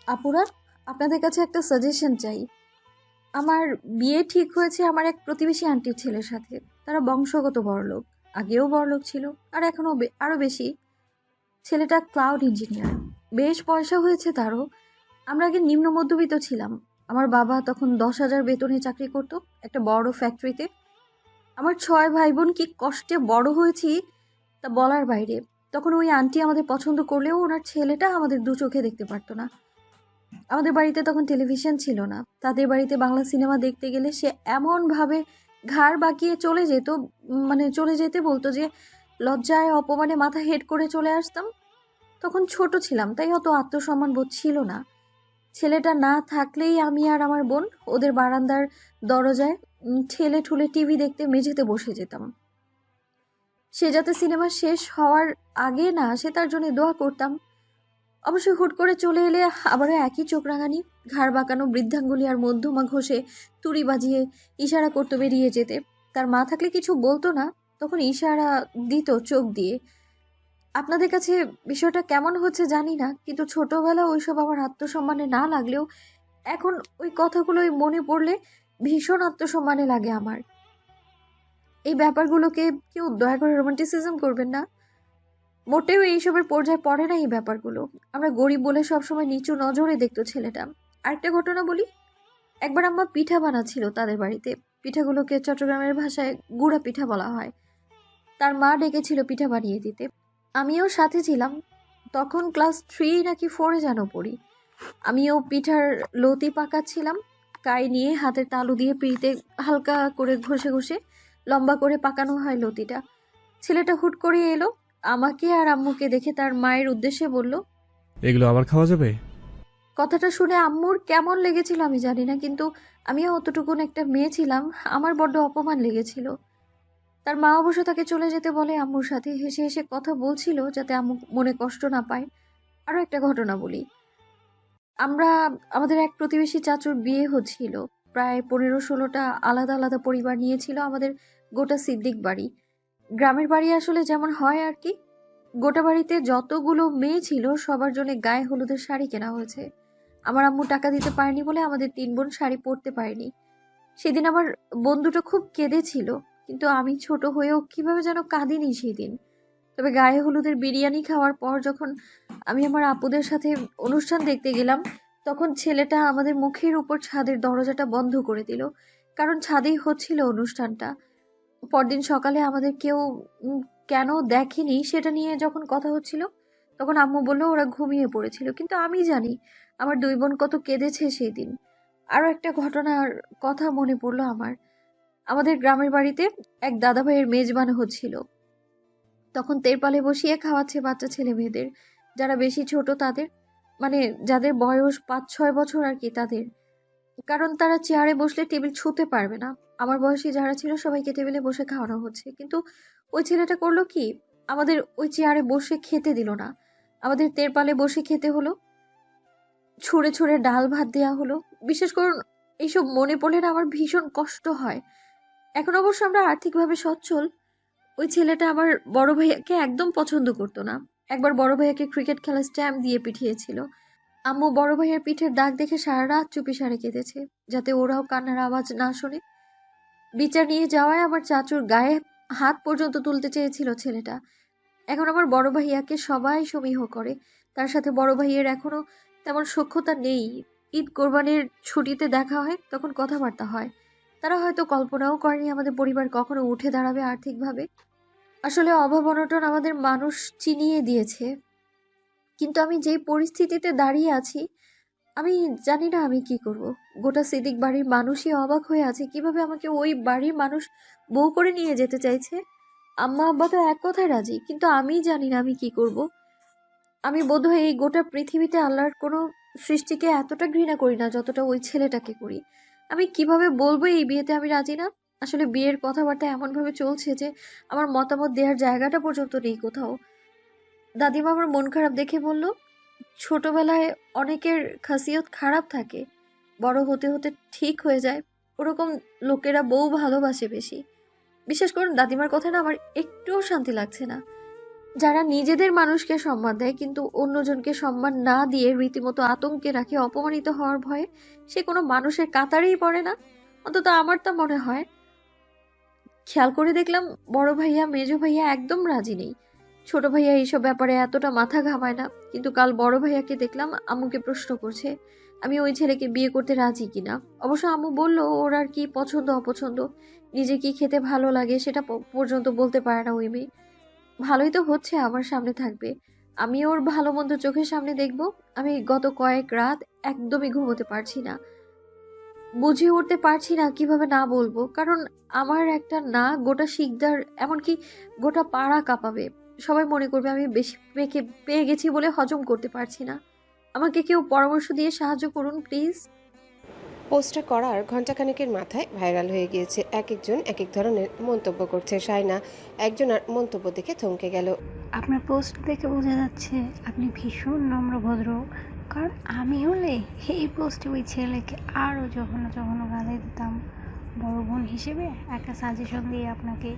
আপুরা, আপনাদের কাছে একটা সাজেশন চাই। আমার বিয়ে ঠিক হয়েছে আমার এক প্রতিবেশী আন্টির ছেলের সাথে। তারা বংশগত বড়লোক, আগেও বড়লোক ছিল, আর এখনো আরো বেশি। ছেলেটা ক্লাউড ইঞ্জিনিয়ার, বেশ পয়সা হয়েছে তারও। আমরা আগে নিম্ন মধ্যবিত্ত ছিলাম। আমার বাবা তখন 10,000 বেতনে চাকরি করতো একটা বড় ফ্যাক্টরিতে। আমার 6 ভাই বোন কি কষ্টে বড় হয়েছি তা বলার বাইরে। তখন ওই আন্টি আমাদের পছন্দ করলেও ওনার ছেলেটা আমাদের দু চোখে দেখতে পারতো না। আমাদের বাড়িতে তখন টেলিভিশন ছিল না। তাদের বাড়িতে বাংলা সিনেমা দেখতে গেলে সে এমনভাবে ঘাড় বাঁকিয়ে চলে যেত, মানে চলে যেতে বলতো যে লজ্জায় অপমানে মাথা হেড করে চলে আসতাম। তখন ছোট ছিলাম, তাই অত আত্মসম্মান বোধ ছিল না। ছেলেটা না থাকলেই আমি আর আমার বোন ওদের বারান্দার দরজায় ঠেলে ঠুলে টিভি দেখতে মেঝেতে বসে যেতাম। সে যাতে সিনেমা শেষ হওয়ার আগে না আসে তার জন্য দোয়া করতাম। অবশ্য হুট করে চলে এলে আবারও একই চোখ রাঙানি, ঘাড় বাঁকানো বৃদ্ধাঙ্গুলি আর মধ্যমা ঘষে তুড়ি বাজিয়ে ইশারা করতো বেরিয়ে যেতে। তার মা থাকলে কিছু বলতো না, তখন ইশারা দিত চোখ দিয়ে। আপনাদের কাছে বিষয়টা কেমন হচ্ছে জানি না, কিন্তু ছোটবেলা ওইসব আমার আত্মসম্মানে না লাগলেও এখন ওই কথাগুলোই মনে পড়লে ভীষণ আত্মসম্মানে লাগে আমার। এই ব্যাপারগুলোকে কেউ দয়া করে রোমান্টিসিজম করবেন না। মোটেও এইসবের পর্যায়ে পড়ে না এই ব্যাপারগুলো। আমরা গরিব বলে সবসময় নিচু নজরে দেখতো ছেলেটা। আরেকটা ঘটনা বলি। একবার আম্মা পিঠা বানাচ্ছিল তাদের বাড়িতে। পিঠাগুলোকে চট্টগ্রামের ভাষায় গুড়া পিঠা বলা হয়। তার মা ডেকেছিল পিঠা বানিয়ে দিতে। আমিও সাথে ছিলাম। তখন ক্লাস 3 নাকি 4-এ যেন পড়ি। আমিও পিঠার লতি পাকাচ্ছিলাম। কাই নিয়ে হাতের তালু দিয়ে পিড়িতে হালকা করে ঘষে ঘষে লম্বা করে পাকানো হয় লতিটা। ছেলেটা হুট করে এলো, আমাকে আর আম্মুকে দেখে তার মায়ের উদ্দেশ্যে বলল, এগুলো আবার খাওয়া যাবে? কথাটা শুনে আম্মুর কেমন লেগেছিল আমি জানি না, কিন্তু আমিও অতটুকুন একটা মেয়ে ছিলাম, আমার বড্ড অপমান লেগেছিল। তার মা অবশ্য তাকে চলে যেতে বলে আম্মুর সাথে। হেসে হেসে কথা বলছিল যাতে আম্মু মনে কষ্ট না পায়। আরও একটা ঘটনা বলি। আমরা আমাদের এক প্রতিবেশী চাচুর বিয়ে হচ্ছিল। প্রায় 15-16টা আলাদা আলাদা পরিবার নিয়েছিল আমাদের গোটা সিদ্দিক বাড়ি। গ্রামের বাড়ি আসলে যেমন হয় আর কি। গোটা বাড়িতে যতগুলো মেয়ে ছিল সবার জন্য গায়ে হলুদের শাড়ি কেনা হয়েছে। আমার আম্মু টাকা দিতে পারেনি বলে আমাদের 3 বোন শাড়ি পরতে পারেনি। সেদিন আমার বন্ধুটা খুব কেঁদেছিল, কিন্তু আমি ছোট হয়েও কিভাবে যেন কাঁদিনি সেদিন। তবে গায়ে হলুদের বিরিয়ানি খাওয়ার পর যখন আমি আমার আপুদের সাথে অনুষ্ঠান দেখতে গেলাম, তখন ছেলেটা আমাদের মুখের উপর ছাদের দরজাটা বন্ধ করে দিল, কারণ ছাদেই হচ্ছিল অনুষ্ঠানটা। পরদিন সকালে আমাদের কেউ উম, কেন দেখেনি সেটা নিয়ে যখন কথা হচ্ছিল, তখন আম্মু বলল ওরা ঘুমিয়ে পড়েছিল, কিন্তু আমি জানি আমার 2 বোন কত কেঁদেছে সেই দিন। আরো একটা ঘটনার কথা মনে পড়লো আমার। আমাদের গ্রামের বাড়িতে এক দাদা ভাইয়ের মেজবান হচ্ছিল। তখন তেরপালে বসিয়ে খাওয়াচ্ছে বাচ্চা ছেলে মেয়েদের, যারা বেশি ছোট তাদের, মানে যাদের বয়স 5-6 বছর আর কি তাদের। কারণ তারা চেয়ারে বসলে টেবিল ছুঁতে পারবে না। আমার বয়সী যারা ছিল সবাইকে টেবিলে বসে খাওয়ানো হচ্ছে, কিন্তু ওই ছেলেটা করলো কি, আমাদের ওই চেয়ারে বসে খেতে দিল না। আমাদের তেরপালে বসে খেতে হলো। ছুঁড়ে ছুঁড়ে ডাল ভাত দেয়া হলো। বিশেষ করুন, এইসব মনে পড়লে না আমার ভীষণ কষ্ট হয়। এখন অবশ্য আমরা আর্থিকভাবে সচ্ছল। ওই ছেলেটা আমার বড় ভাইয়াকে একদম পছন্দ করতো না। একবার বড় ভাইয়াকে ক্রিকেট খেলার স্ট্যাম্প দিয়ে পিঠিয়েছিল। আম্মু বড় ভাইয়ের পিঠের দাগ দেখে সারা রাত চুপিসারে কেঁদেছে, যাতে ওরাও কান্নার আওয়াজ না শোনে। বিচার নিয়ে যাওয়ায় আমার চাচুর গায়ে হাত পর্যন্ত তুলতে চেয়েছিল ছেলেটা। এখন আমার বড় ভাইয়াকে সবাই সমীহ করে। তার সাথে বড় ভাইয়ের এখনো তেমন সখ্যতা নেই। ঈদ কোরবানির ছুটিতে দেখা হয়, তখন কথাবার্তা হয়। তারা হয়তো কল্পনাও করেনি আমাদের পরিবার কখনো উঠে দাঁড়াবে আর্থিকভাবে। আসলে অভাব অনটন আমাদের মানুষ চিনিয়ে দিয়েছে। কিন্তু আমি যেই পরিস্থিতিতে দাঁড়িয়ে আছি, আমি জানি না আমি কি করব। গোটা সিদ্দিক বাড়ির মানুষই অবাক হয়ে আছে কিভাবে আমাকে ওই বাড়ির মানুষ বউ করে নিয়ে যেতে চাইছে। আম্মা আব্বা তো এক কথায় রাজি, কিন্তু আমি জানি না আমি কি করব। আমি বোধহয় এই গোটা পৃথিবীতে আল্লাহর কোনো সৃষ্টিকে এতটা ঘৃণা করি না যতটা ওই ছেলেটাকে করি। আমি কিভাবে বলবো এই বিয়েতে আমি রাজি না। আসলে বিয়ের কথাবার্তা এমনভাবে চলছে যে আমার মতামত দেওয়ার জায়গাটা পর্যন্ত নেই কোথাও। দাদিমা আমার মন খারাপ দেখে বলল, ছোটবেলায় অনেকের খাসিয়ত খারাপ থাকে, বড় হতে হতে ঠিক হয়ে যায়। ওরকম লোকেরা বউ ভালোবাসে বেশি। বিশেষ করে দাদিমার কথা না আমার একটুও শান্তি লাগছে না। যারা নিজেদের মানুষকে সম্মান দেয় কিন্তু অন্যজনকে সম্মান না দিয়ে রীতিমতো আতঙ্কে রাখে অপমানিত হওয়ার ভয়ে, সে কোনো মানুষের কাতারেই পড়ে না। অন্তত আমার তা মনে হয়। খেয়াল করে দেখলাম বড় ভাইয়া মেজো ভাইয়া একদম রাজি নেই। ছোট ভাইয়া এইসব ব্যাপারে এতটা মাথা ঘামায় না, কিন্তু কাল বড় ভাইয়াকে দেখলাম আম্মুকে প্রশ্ন করছে আমি ওই ছেলেকে বিয়ে করতে রাজি কিনা। অবশ্য আম্মু বলল ওর আর কি পছন্দ অপছন্দ, নিজে কি খেতে ভালো লাগে সেটা পর্যন্ত বলতে পারে না ওই মেয়ে। ভালোই তো হচ্ছে, আমার সামনে থাকবে, আমি ওর ভালো মন্দ চোখের সামনে দেখব। আমি গত কয়েক রাত একদমই ঘুমোতে পারছি না, বুঝে উঠতে পারছি না কিভাবে না বলবো, কারণ আমার একটা না গোটা শিকদার, এমনকি গোটা পাড়া কাঁপাবে। সবাই মনে করবে আমি বেশি পেয়ে গেছি বলে হজম করতে পারছি না। আমাকে কেউ পরামর্শ দিয়ে সাহায্য করুন প্লিজ। পোস্টটা করার ঘণ্টাখানেকের মাথায় ভাইরাল হয়ে গিয়েছে। এক একজন এক এক ধরনের মন্তব্য করছে। শায়না একজনের মন্তব্য দেখে থমকে গেল। আপনার পোস্ট দেখে বোঝা যাচ্ছে আপনি ভীষণ নম্র ভদ্র। কারণ আমি হলে এই পোস্টে ওই ছেলেকে আরও জঘন্য জঘন্য গালি দিতাম। বড় বোন হিসেবে একটা সাজেশন দিয়ে আপনাকে,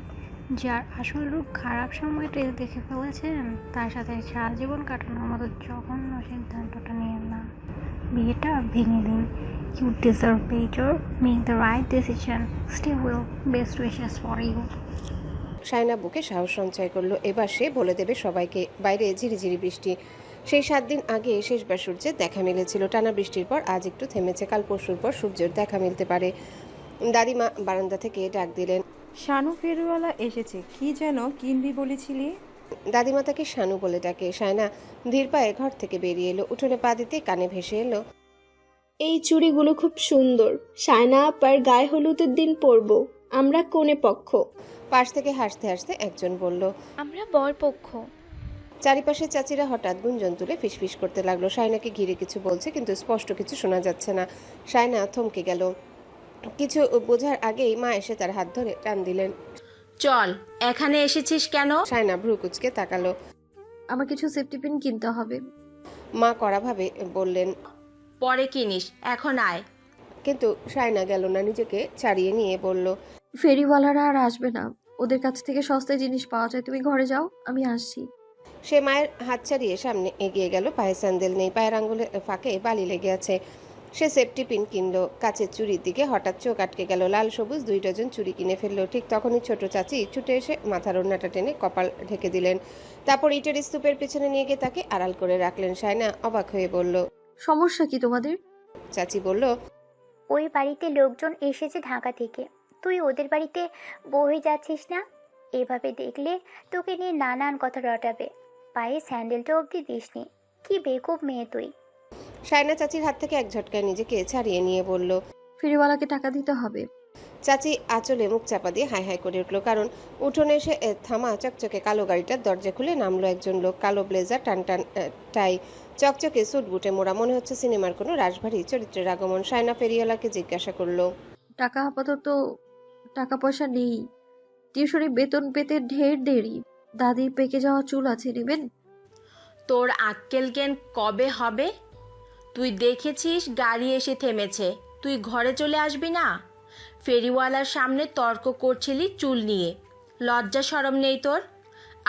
যার আসল রূপ খারাপ সময়টা দেখে ফেলেছেন, তার সাথে সারা জীবন কাটানোর মতো জঘন্য সিদ্ধান্তটা নিয়েন না, বিয়েটা ভেঙে দিন। You deserve better, make the right decision, stay well, best wishes for you. Shayna বুকে সাহস সঞ্চয় করলো। এবার সে বলে দেবে সবাইকে। বাইরে ঝিরিঝিরি বৃষ্টি। সেই 7 দিন আগে শেষবার সূর্যের দেখা মিলেছিল। টানা বৃষ্টির পর আজ একটু থেমেছে। কাল পরশুর পর সূর্যের দেখা মিলতে পারে। দাদিমা বারান্দা থেকে ডাক দিলেন। শানু ফেরিওয়ালা এসেছে, কি যেন কিনবি বলেছিলি? দাদিমা তাকে শানু বলে ডাকে। শায়না ধীর পায়ে ঘর থেকে বেরিয়ে এলো। উঠোনে পা দিতে কানে ভেসে এলো, এই চুড়িগুলো খুব সুন্দর, সায়না আপার গায়ে হলুদের দিন পরবো, আমরা কনে পক্ষ। পাশ থেকে হাসতে হাসতে একজন বলল, আমরা বরপক্ষ। চারিপাশে চাচিরা হঠাৎ গুঞ্জন তুলে ফিসফিস করতে লাগলো। শায়নাকে ঘিরে কিছু বলছে, কিন্তু স্পষ্ট কিছু শোনা যাচ্ছে না। শায়না থমকে গেল। কিছু বোঝার আগেই মা এসে তার হাত ধরে টান দিলেন। চল, এখানে এসেছিস কেন? শায়না ভ্রু কুচকে তাকালো। আমার কিছু সেফটি পিন কিনতে হবে। মা কড়াভাবে বললেন, পরে কিনিস, এখন আয়। কিন্তু শায়না গেল না। নিজেকে ছাড়িয়ে নিয়ে বলল, ফেরিওয়ালারা আর আসবে না, ওদের কাছ থেকে সস্তায় জিনিস পাওয়া যায়, তুমি ঘরে যাও, আমি আসছি। সে মায়ের হাত ছাড়িয়ে সামনে এগিয়ে গেল। পায়ে স্যান্ডেল নেই, পায়ের আঙ্গুলের ফাঁকে বালি লেগে আছে। সে সেফটি পিন কিনলো। কাচের চুড়ির দিকে হঠাৎ চোখ আটকে গেল। লাল সবুজ 2 ডজন চুড়ি কিনে ফেললো। ঠিক তখনই ছোট চাচি ছুটে এসে মাথার ওড়নাটা টেনে কপাল ঢেকে দিলেন। তারপর ইটের স্তূপের পেছনে নিয়ে গিয়ে তাকে আড়াল করে রাখলেন। শায়না অবাক হয়ে বলল, সমস্যা কি তোমাদের? চাচি বলল, ওই বাড়িতে লোকজন এসেছে ঢাকা থেকে, তুই ওদের বাড়িতে বয়ে যাচ্ছিস না? এভাবে দেখলে তোকে নিয়ে নানান কথা রটাবে। পায়ে স্যান্ডেলটা অবধি দিসনি, কি বেকুব মেয়ে তুই। শায়না চাচির হাত থেকে এক ঝটকায় নিজেকে ছাড়িয়ে নিয়ে বলল। ফেরিওয়ালাকে টাকা দিতে হবে। চাচি আঁচলে মুখ চাপা দিয়ে হাই হাই করে উঠল। কারণ উঠোনে এসে থামা চকচকে কালো গাড়িটার দরজা খুলে নামলো একজন লোক। কালো ব্লেজার, টান টান টাই, চকচকে স্যুট বুটে মোড়া, মনে হচ্ছে সিনেমার কোনো রাশভারী চরিত্রের আগমন। শায়না ফেরিওয়ালাকে জিজ্ঞাসা করলো, টাকা আপাতত টাকা পয়সা নেই, টিউশনি বেতন পেতে ঢের দেরি, দাদির পেকে যাওয়া চুল আছে, নেবেন? তোর আক্কেল জ্ঞান কবে হবে? তুই দেখেছিস গাড়ি এসে থেমেছে, তুই ঘরে চলে আসবি না? ফেরিওয়ালার সামনে তর্ক করছিলি চুল নিয়ে, লজ্জা শরম নেই তোর?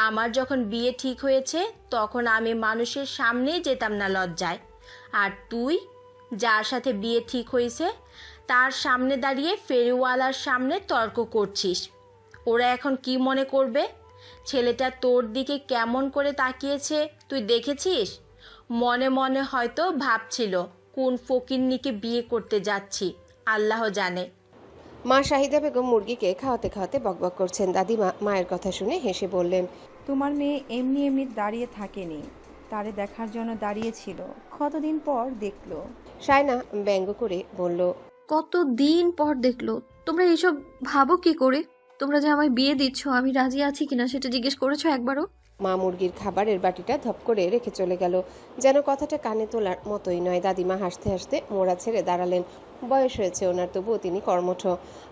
আমার যখন বিয়ে ঠিক হয়েছে তখন আমি মানুষের সামনেই যেতাম না লজ্জায়, আর তুই যার সাথে বিয়ে ঠিক হয়েছে তার সামনে দাঁড়িয়ে ফেরিওয়ালার সামনে তর্ক করছিস। ওরা এখন কি মনে করবে? ছেলেটা তোর দিকে কেমন করে তাকিয়েছে তুই দেখেছিস? মনে মনে হয়তো ভাবছিল কোন ফকিন্নিকে বিয়ে করতে যাচ্ছি, আল্লাহ জানে। মা শাহিদা বেগম মুরগিকে খাওয়াতে খাওয়াতে বকবক করছেন। দাদিমা মায়ের কথা শুনে হেসে বললেন, তোমার মেয়ে এমনি এমনি দাঁড়িয়ে থাকেনি, তারে দেখার জন্য দাঁড়িয়েছিল, কতদিন পর দেখলো। শায়না ব্যঙ্গ করে বলল, কতদিন পর দেখলো? তোমরা এইসব ভাবো কি করে? তোমরা যে আমায় বিয়ে দিচ্ছ, আমি রাজি আছি কিনা সেটা জিজ্ঞেস করেছো একবারও? মা মুরগির খাবারের বাটিটা ধপ করে রেখে চলে গেল, যেন কথাটা কানে তোলার মতোই নয়। দাদিমা হাসতে হাসতে মোড়া ছেড়ে দাঁড়ালেন। বয়স হয়েছে ওনার, তবুও তিনি কর্মঠ।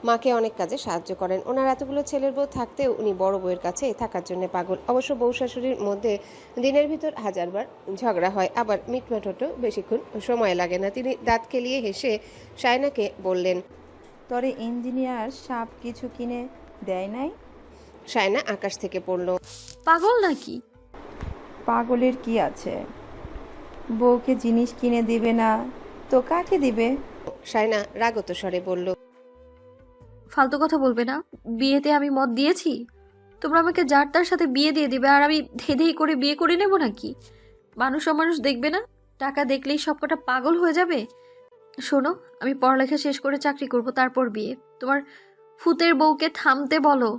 মাকে অনেক কাজে সাহায্য করেন। ওনার এতগুলো ছেলের বউ থাকতেও উনি বড় বউয়ের কাছে থাকার জন্য পাগল। অবশ্য বউ শাশুড়ির মধ্যে দিনের ভিতর 1000বার ঝগড়া হয়, আবার মিটমাট হতেও বেশিক্ষণ সময় লাগে না। তিনি দাঁত কেলিয়ে হেসে শায়নাকে বললেন, তরে ইঞ্জিনিয়ার সাপ কিছু কিনে দেয় নাই? শায়না আকাশ থেকে পড়ল। পাগল নাকি? পাগলের কি আছে? বউকে জিনিস কিনে দিবে না তো কাকে দিবে? সায়না রাগত স্বরে বলল, ফালতু কথা বলবে না। বিয়েতে আমি মত দিয়েছি? তোমরা আমাকে যার তার সাথে বিয়ে দিয়ে দিবে আর আমি ধেই করে বিয়ে করে নেব নাকি? মানুষ অমানুষ দেখবে না? টাকা দেখলেই সবকটা পাগল হয়ে যাবে? শোনো, আমি পড়ালেখা শেষ করে চাকরি করব, তারপর বিয়ে। তোমার ফুতের বউকে থামতে বলো।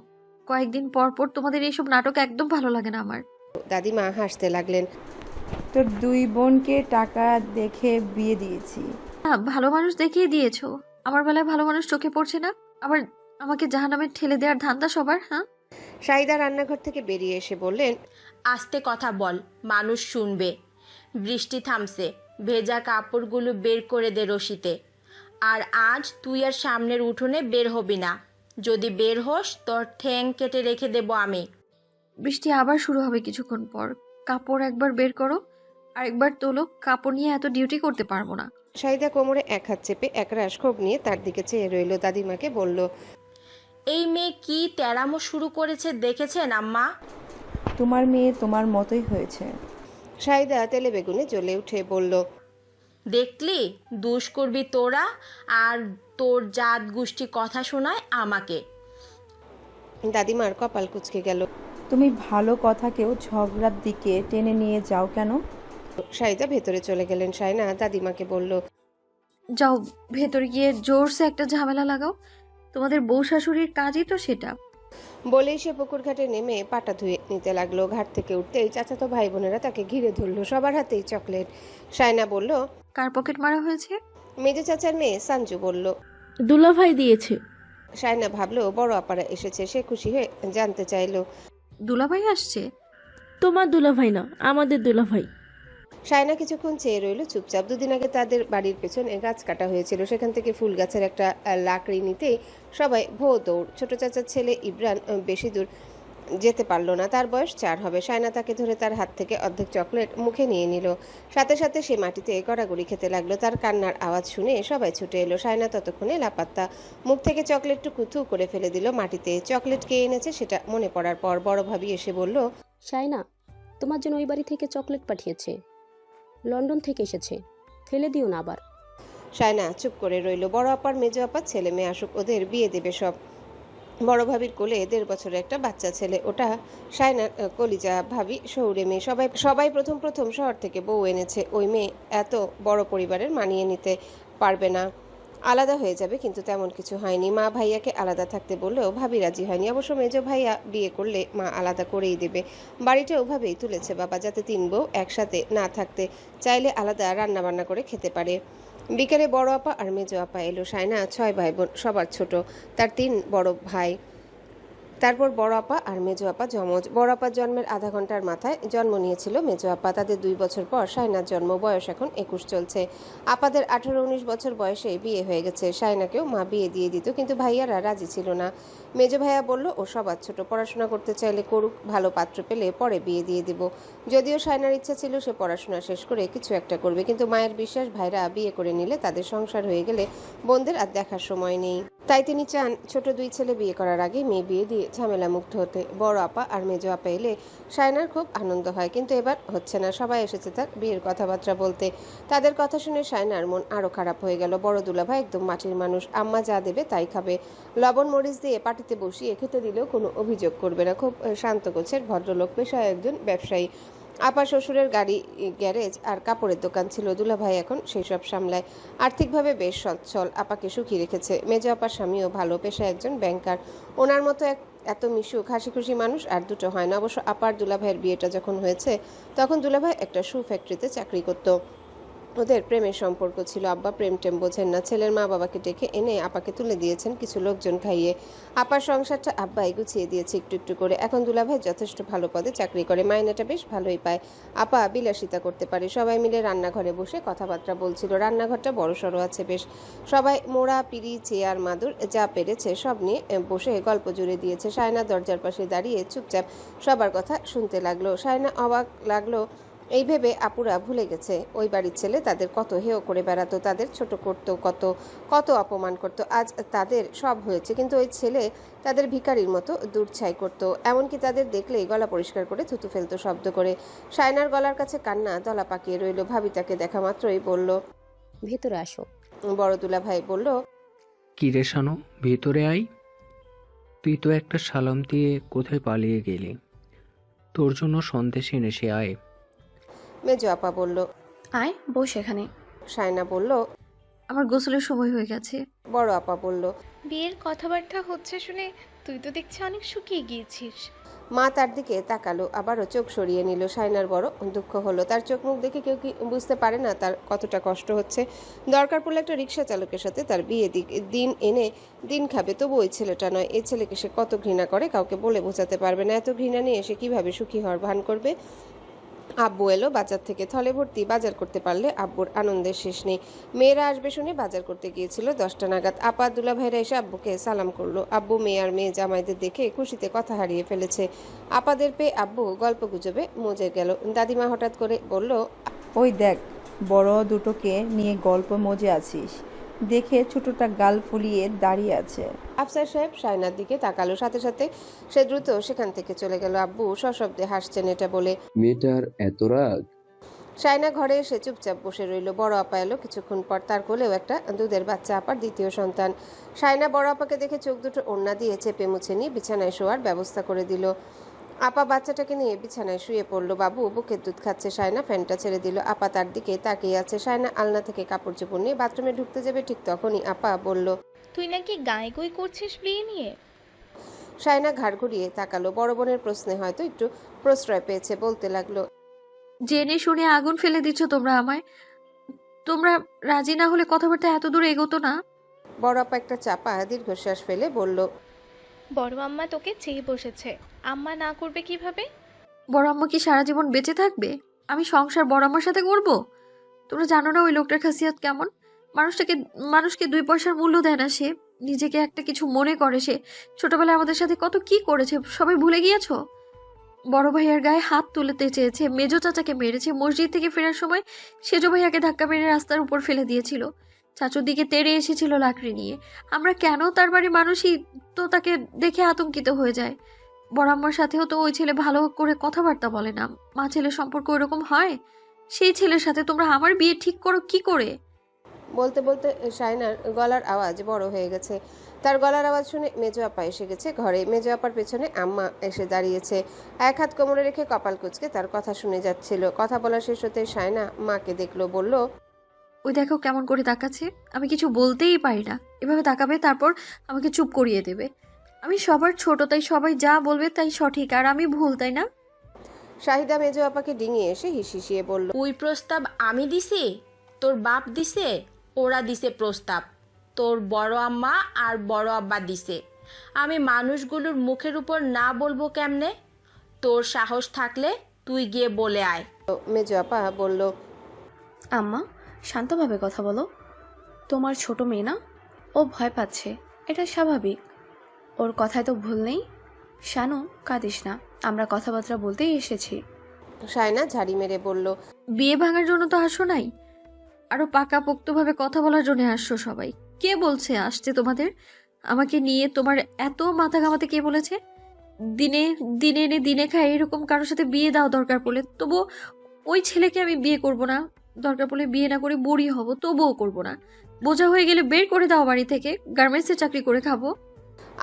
কয়েকদিন পর পর তোমাদের এইসব নাটক একদম ভালো লাগে না আমার। দাদিমা হাসতে লাগলেন। তোর দুই বোনকে টাকা দেখে বিয়ে দিয়েছি। হ্যাঁ, ভালো মানুষ দেখিয়ে দিয়েছো। আমার বেলায় ভালো মানুষ চোখে পড়ছে না? আবার আমাকে জাহান্নামে ঠেলে দেওয়ার ধান্দা সবার। হ্যাঁ, সাইদা রান্নাঘর থেকে বেরিয়ে এসে বললেন, আস্তে কথা বল, মানুষ শুনবে। বৃষ্টি থামছে, ভেজা কাপড়গুলো বের করে দে রশিতে। আর আজ তুই আর সামনের উঠোনে বের হবি না। যদি বের হোস তোর ঠ্যাং কেটে রেখে দেব আমি। বৃষ্টি আবার শুরু হবে কিছুক্ষণ পর। কাপড় একবার বের করো, আরেকবার তোলো। কাপড় নিয়ে এত ডিউটি করতে পারবো না। সাইদা কোমরে এক হাত চেপে একরাশ ক্ষোভ নিয়ে তার দিকে চেয়ে রইল। দাদিমাকে বলল, এই মেয়ে কি তেরামো শুরু করেছে দেখেছেন আম্মা? তোমার মেয়ে তোমার মতোই হয়েছে। সাইদা তেলে বেগুনে জ্বলে উঠে বলল, দেখলি, দুষ করবি তোরা আর তোর জাত গোষ্ঠী কথা শোনায় আমাকে। দাদিমার কপাল কুঁচকে গেল। তুমি ভালো কথাকেও ঝগড়ার দিকে টেনে নিয়ে যাও কেন? সাইদা ভেতরে চলে গেলেন। সায়না দাদিমাকে বলল, যাও ভেতরে গিয়ে জোরসে একটা ঝামেলা লাগাও। তোমাদের বউ শাশুড়ির কাজই তো সেটা। বলেই সে পুকুর ঘাটে নেমে পাটা ধুয়ে নিতে লাগলো। ঘাট থেকে উঠতেই চাচাতো ভাই বোনেরা তাকে ঘিরে ধরলো। সবার হাতেই চকলেট। সায়না বলল, কার পকেট মারা হয়েছে? মেজো চাচার মেয়ে সাঞ্জু বলল। দুলাভাই দিয়েছে। সায়না ভাবলো বড় আপারা এসেছে। সে খুশি হয়ে জানতে চাইলো, দুলাভাই আসছে? তোমার দুলাভাই না, আমাদের দুলাভাই। সায়না কিছুক্ষণ চেয়ে রইল চুপচাপ। দুদিন আগে তাদের বাড়ির পেছনে গাছ কাটা হয়েছিল। সেখান থেকে ফুল গাছের একটা লাকড়ি নিতেই সবাই ভো দৌড়। ছোট চাচার ছেলে ইব্রান বেশি দূর যেতে পারলো না। তার বয়স 4 হবে। সায়না তাকে ধরে তার হাত থেকে অর্ধেক চকলেট মুখে নিয়ে নিল। সাথে সাথে সে মাটিতে গড়াগড়ি খেতে লাগলো। তার কান্নার আওয়াজ শুনে সবাই ছুটে এলো। সায়না ততক্ষণে লাপাত্তা। মুখ থেকে চকলেটটুকু থু করে ফেলে দিল মাটিতে। চকলেট কে এনেছে সেটা মনে পড়ার পর বড় ভাবি এসে বলল, সায়না, তোমার জন্য ওই বাড়ি থেকে চকলেট পাঠিয়েছে, লন্ডন থেকে এসেছে, ফেলে দিও না আবার। সায়না চুপ করে রইল। বড় আপার মেজো আপার ছেলে মেয়ে আসুক, ওদের বিয়ে দেবে সব। বড় ভাবির কোলে 1.5 বছরের একটা বাচ্চা ছেলে। ওটা সায়নার কলিজা ভাবি শহুরে মেয়ে। সবাই প্রথম শহর থেকে বউ এনেছে। ওই মেয়ে এত বড় পরিবারের মানিয়ে নিতে পারবে না, আলাদা হয়ে যাবে। কিন্তু তেমন কিছু হয়নি। মা ভাইয়াকে আলাদা থাকতে বললেও ভাবি রাজি হয়নি। অবশ্য মেজো ভাইয়া বিয়ে করলে মা আলাদা করেই দেবে। বাড়িটা ওভাবেই তুলেছে বাবা, যাতে 3 বউ একসাথে না থাকতে চাইলে আলাদা রান্না বান্না করে খেতে পারে। বিকেলে বড় আপা আর মেজো আপা এলো। সায়না 6 ভাই বোন, সবার ছোট। তার 3 বড় ভাই। তারপর বড় আপা আর মেজো আপা যমজ। বড় আপার জন্মের আধা ঘন্টার মাথায় জন্ম নিয়েছিল মেজো আপা। তাদের 2 বছর পর সায়নার জন্ম। বয়স এখন 21 চলছে। আপাদের 18-19 বছর বয়সে বিয়ে হয়ে গেছে। সায়নাকেও মা বিয়ে দিয়ে দিত, কিন্তু ভাইয়ারা রাজি ছিল না। মেজো ভাইয়া বলল ও সবার ছোট, পড়াশোনা করতে চাইলে করুক, ভালো পাত্র পেলে পরে বিয়ে দিয়ে দিব। যদিও সায়নার ইচ্ছা ছিল সে পড়াশোনা শেষ করে কিছু একটা করবে, কিন্তু মায়ের বিশ্বাস ভাইরা বিয়ে করে নিলে তাদের সংসার হয়ে গেলে বোনদের আর দেখার সময় নেই। তাই তিনি চান ছোট 2 ছেলে বিয়ে করার আগে মেয়ে বিয়ে দিয়ে ঝামেলা মুক্ত হতে। বড় আপা আর মেজো আপা এলে সায়নার খুব আনন্দ হয়, কিন্তু এবার হচ্ছে না। সবাই এসেছে তার বিয়ের কথাবার্তা বলতে। তাদের কথা শুনে সায়নার মন আরো খারাপ হয়ে গেল। বড় দুলাভাই একদম মাটির মানুষ। আম্মা যা দেবে তাই খাবে। লবণ মরিচ দিয়ে পাটিতে বসিয়ে খেতে দিলেও কোনো অভিযোগ করবে না। খুব শান্ত গোছের ভদ্রলোক, পেশায় একজন ব্যবসায়ী। আপা শ্বশুরের গাড়ি, গ্যারেজ আর কাপড়ের দোকান ছিল। দুলাভাই এখন সেই সব সামলায়। আর্থিকভাবে বেশ সচ্ছল, আপাকে সুখী রেখেছে। মেজো আপার স্বামীও ভালো, পেশায় একজন ব্যাংকার। ওনার মতো এত মিশুক হাসি খুশি মানুষ আর দুটো হয় না। অবশ্য আপার দুলাভাইয়ের বিয়েটা যখন হয়েছে তখন দুলাভাই একটা শু ফ্যাক্টরিতে চাকরি করত। ওদের প্রেমের সম্পর্ক ছিল। আব্বা প্রেম টেম বোঝেন না। ছেলের মা বাবাকে ডেকে এনে আপাকে তুলে দিয়েছেন কিছু লোকজন খাইয়ে। আপার সংসারটা আব্বাই গুছিয়ে দিয়েছে একটু একটু করে। এখন দুলাভাই যথেষ্ট ভালো পদে চাকরি করে, মাইনেটা বেশ ভালোই পায়। আপা বিলাসিতা করতে পারে। সবাই মিলে রান্নাঘরে বসে কথাবার্তা বলছিল। রান্নাঘরটা বড়সড় আছে বেশ। সবাই মোড়া, পিড়ি, চেয়ার, মাদুর যা পেরেছে সব নিয়ে বসে গল্প জুড়ে দিয়েছে। সায়না দরজার পাশে দাঁড়িয়ে চুপচাপ সবার কথা শুনতে লাগলো। সায়না অবাক লাগলো এই ভেবে আপুরা ভুলে গেছে ওই বাড়ির ছেলে তাদের কত হেয় করে বেড়াতো, তাদের ছোট করতো, কত কত অপমান করতো। আজ তাদের সব হয়েছে, কিন্তু ওই ছেলে তাদের ভিখারির মতো দূরছাই করতো। এমনকি তাদের দেখলেই গলা পরিষ্কার করে থুতু ফেলতো শব্দ করে। সায়নার গলার কাছে কান্না দলা পাকিয়ে রইল। ভাবি তাকে দেখা মাত্রই বলল, ভেতরে আসো। বড় দুলাভাই বলল, কি রে শানু, ভিতরে আয়। তুই তো একটা সালাম দিয়ে কোথায় পালিয়ে গেলি? তোর জন্য সন্দেশ এনেছে, আয়। মেজো আপা বলল, আয় বস এখানে। সায়না বলল, আমার গোসলের সময় হয়ে গেছে। বড় আপা বলল, বিয়ের কথাবার্তা হচ্ছে শুনে তুই তো দেখছি অনেক শুকিয়ে গিয়েছিস। মা তার দিকে তাকালো, আবারও চোখ সরিয়ে নিল। সায়নার বড় দুঃখ হলো। তার চোখ মুখ দেখে কেউ কি বুঝতে পারে না তার কতটা কষ্ট হচ্ছে? দরকার পড়লে একটা রিক্সা চালকের সাথে তার বিয়ে দিন এনে দিন খাবে, তবু ওই ছেলেটা নয়। এই ছেলেকে সে কত ঘৃণা করে কাউকে বলে বোঝাতে পারবে না। এত ঘৃণা নিয়ে সে কিভাবে সুখী হওয়ার ভান করবে? আব্বু এলো বাজার থেকে, থলে ভর্তি বাজার করতে পারলে আব্বুর আনন্দের শেষ নেই। মেয়েরা আসবে শুনে বাজার করতে গিয়েছিল 10টা নাগাদ। আপা দুলাভাইরা এসে আব্বুকে সালাম করলো। আব্বু মেয়ে আর মেয়ে জামাইদের দেখে খুশিতে কথা হারিয়ে ফেলেছে। আপাদের পেয়ে আব্বু গল্প গুজবে মজে গেল। দাদিমা হঠাৎ করে বলল, ওই দেখ, বড় দুটোকে নিয়ে গল্প মজে আছিস দেখে ছোটটা গাল ফুলিয়ে দাঁড়িয়ে আছে। আফসার সাহেব সায়নার দিকে তাকালো, সাথে সাথে সে দ্রুত সেখান থেকে চলে গেল। আব্বু সশব্দে হাসছেন এটা বলে। মেয়েটার এত রাগ? সায়না ঘরে এসে চুপচাপ বসে রইল। বড় আপা এলো কিছুক্ষণ পর, তার কোলেও একটা দুধের বাচ্চা, আপার দ্বিতীয় সন্তান। সায়না বড় আপাকে দেখে চোখ দুটো ওড়না দিয়ে চেপে মুছে নিয়ে বিছানায় শোয়ার ব্যবস্থা করে দিল। আপা বাচ্চাটাকে নিয়ে বিছানায় শুয়ে পড়ল। বাবু বুকের দুধ খাচ্ছে। সায়না ফ্যানটা ছেড়ে দিল। আপা তার দিকে তাকিয়ে আছে। সায়না আলনা থেকে কাপড় চোপড় নিয়ে বাথরুমে ঢুকতে যাবে, ঠিক তখনই আপা বলল, তুই নাকি গায়ে গই করছিস বিয়ে নিয়ে? সায়না ঘাড় ঘুরিয়ে তাকালো। বড় বোনের প্রশ্নে হয়তো একটু প্রশ্রয় পেয়েছে, বলতে লাগলো, জেনে শুনে আগুন ফেলে দিচ্ছ তোমরা আমায়। তোমরা রাজি না হলে কথাবার্তা এত দূর এগোতো না। বড় আপা একটা চাপা দীর্ঘশ্বাস ফেলে বলল, বড় আম্মা তোকে চেয়ে বসেছে, আম্মা না করবে কিভাবে? বড় আম্মা কি সারা জীবন বেঁচে থাকবে? আমি সংসার বড় আম্মার সাথে করব? তোমরা জানো না ওই লোকটার খাসিয়াত কেমন? মানুষকে 2 পয়সার মূল্য দেয় না সে। নিজেকে একটা কিছু মনে করে সে। ছোটবেলায় আমাদের সাথে কত কি করেছে সবাই ভুলে গিয়েছো? বড় ভাইয়ার গায়ে হাত তুলতে চেয়েছে, মেজো চাচাকে মেরেছে, মসজিদ থেকে ফেরার সময় সেজো ভাইয়াকে ধাক্কা মেরে রাস্তার উপর ফেলে দিয়েছিল, চাচুর দিকে তেড়ে এসেছিল লাকড়ি নিয়ে। আমরা কেন তার বাড়ির মানুষই তো তাকে দেখে আতঙ্কিত হয়ে যায়। বড় আম্মার সাথেও তো ওই ছেলে ভালো করে কথাবার্তা বলে না। মা ছেলের সম্পর্ক এরকম হয়? সেই ছেলের সাথে তোমরা আমার বিয়ে ঠিক করো কি করে? বলতে বলতে সায়নার গলার আওয়াজ বড় হয়ে গেছে। তার গলার আওয়াজ শুনে মেজো আপা এসে গেছে ঘরে। মেজো আপার পেছনে আম্মা এসে দাঁড়িয়েছে, এক হাত কোমরে রেখে কপাল কুঁচকে তার কথা শুনে যাচ্ছিল। কথা বলা শেষ হতে সায়না মাকে দেখলো, বলল, ওই দেখো কেমন করে তাকাচ্ছে। আমি কিছু বলতেই পারি না, এভাবে তাকাবে তারপর আমাকে চুপ করিয়ে দেবে। আমি সবার ছোট, তাই সবাই যা বলবে তাই সঠিক, আর আমি ভুল, তাই না? শাহিদা মেজো আপাকে ডিঙিয়ে এসে হিসিয়ে বলল, ওই প্রস্তাব আমি দিছি? তোর বাপ দিছে? ওরা দিছে প্রস্তাব, তোর বড় আম্মা আর বড় আব্বা দিছে। আমি মানুষগুলোর মুখের উপর না বলবো কেমনে? তোর সাহস থাকলে তুই গিয়ে বলে আয়। মেজো আপা বলল, আম্মা শান্তভাবে কথা বলো, তোমার ছোট মেয়ে না, ও ভয় পাচ্ছে, এটা স্বাভাবিক, ওর কথায় তো ভুল নেই। শানু কাঁদিস না, আমরা কথাবার্তা বলতেই এসেছি। সায়না ঝাড়ি মেরে বলল, বিয়ে ভাঙার জন্য তো আসো নাই, আরো পাকাপোক্তভাবে কথা বলার জন্য আসছো সবাই। কে বলছে আসতে তোমাদের? আমাকে নিয়ে তোমার এত মাথা ঘামাতে কে বলেছে? দিনে দিনে এনে দিনে খাই এরকম কারোর সাথে বিয়ে দাও দরকার পড়লে, তবু ওই ছেলেকে আমি বিয়ে করব না। দরকার পড়লে বিয়ে না করে বুড়ি হব, তবুও করব না। বোঝা হয়ে গেলে বের করে দাও বাড়ি থেকে, গার্মেন্টসে চাকরি করে খাবো।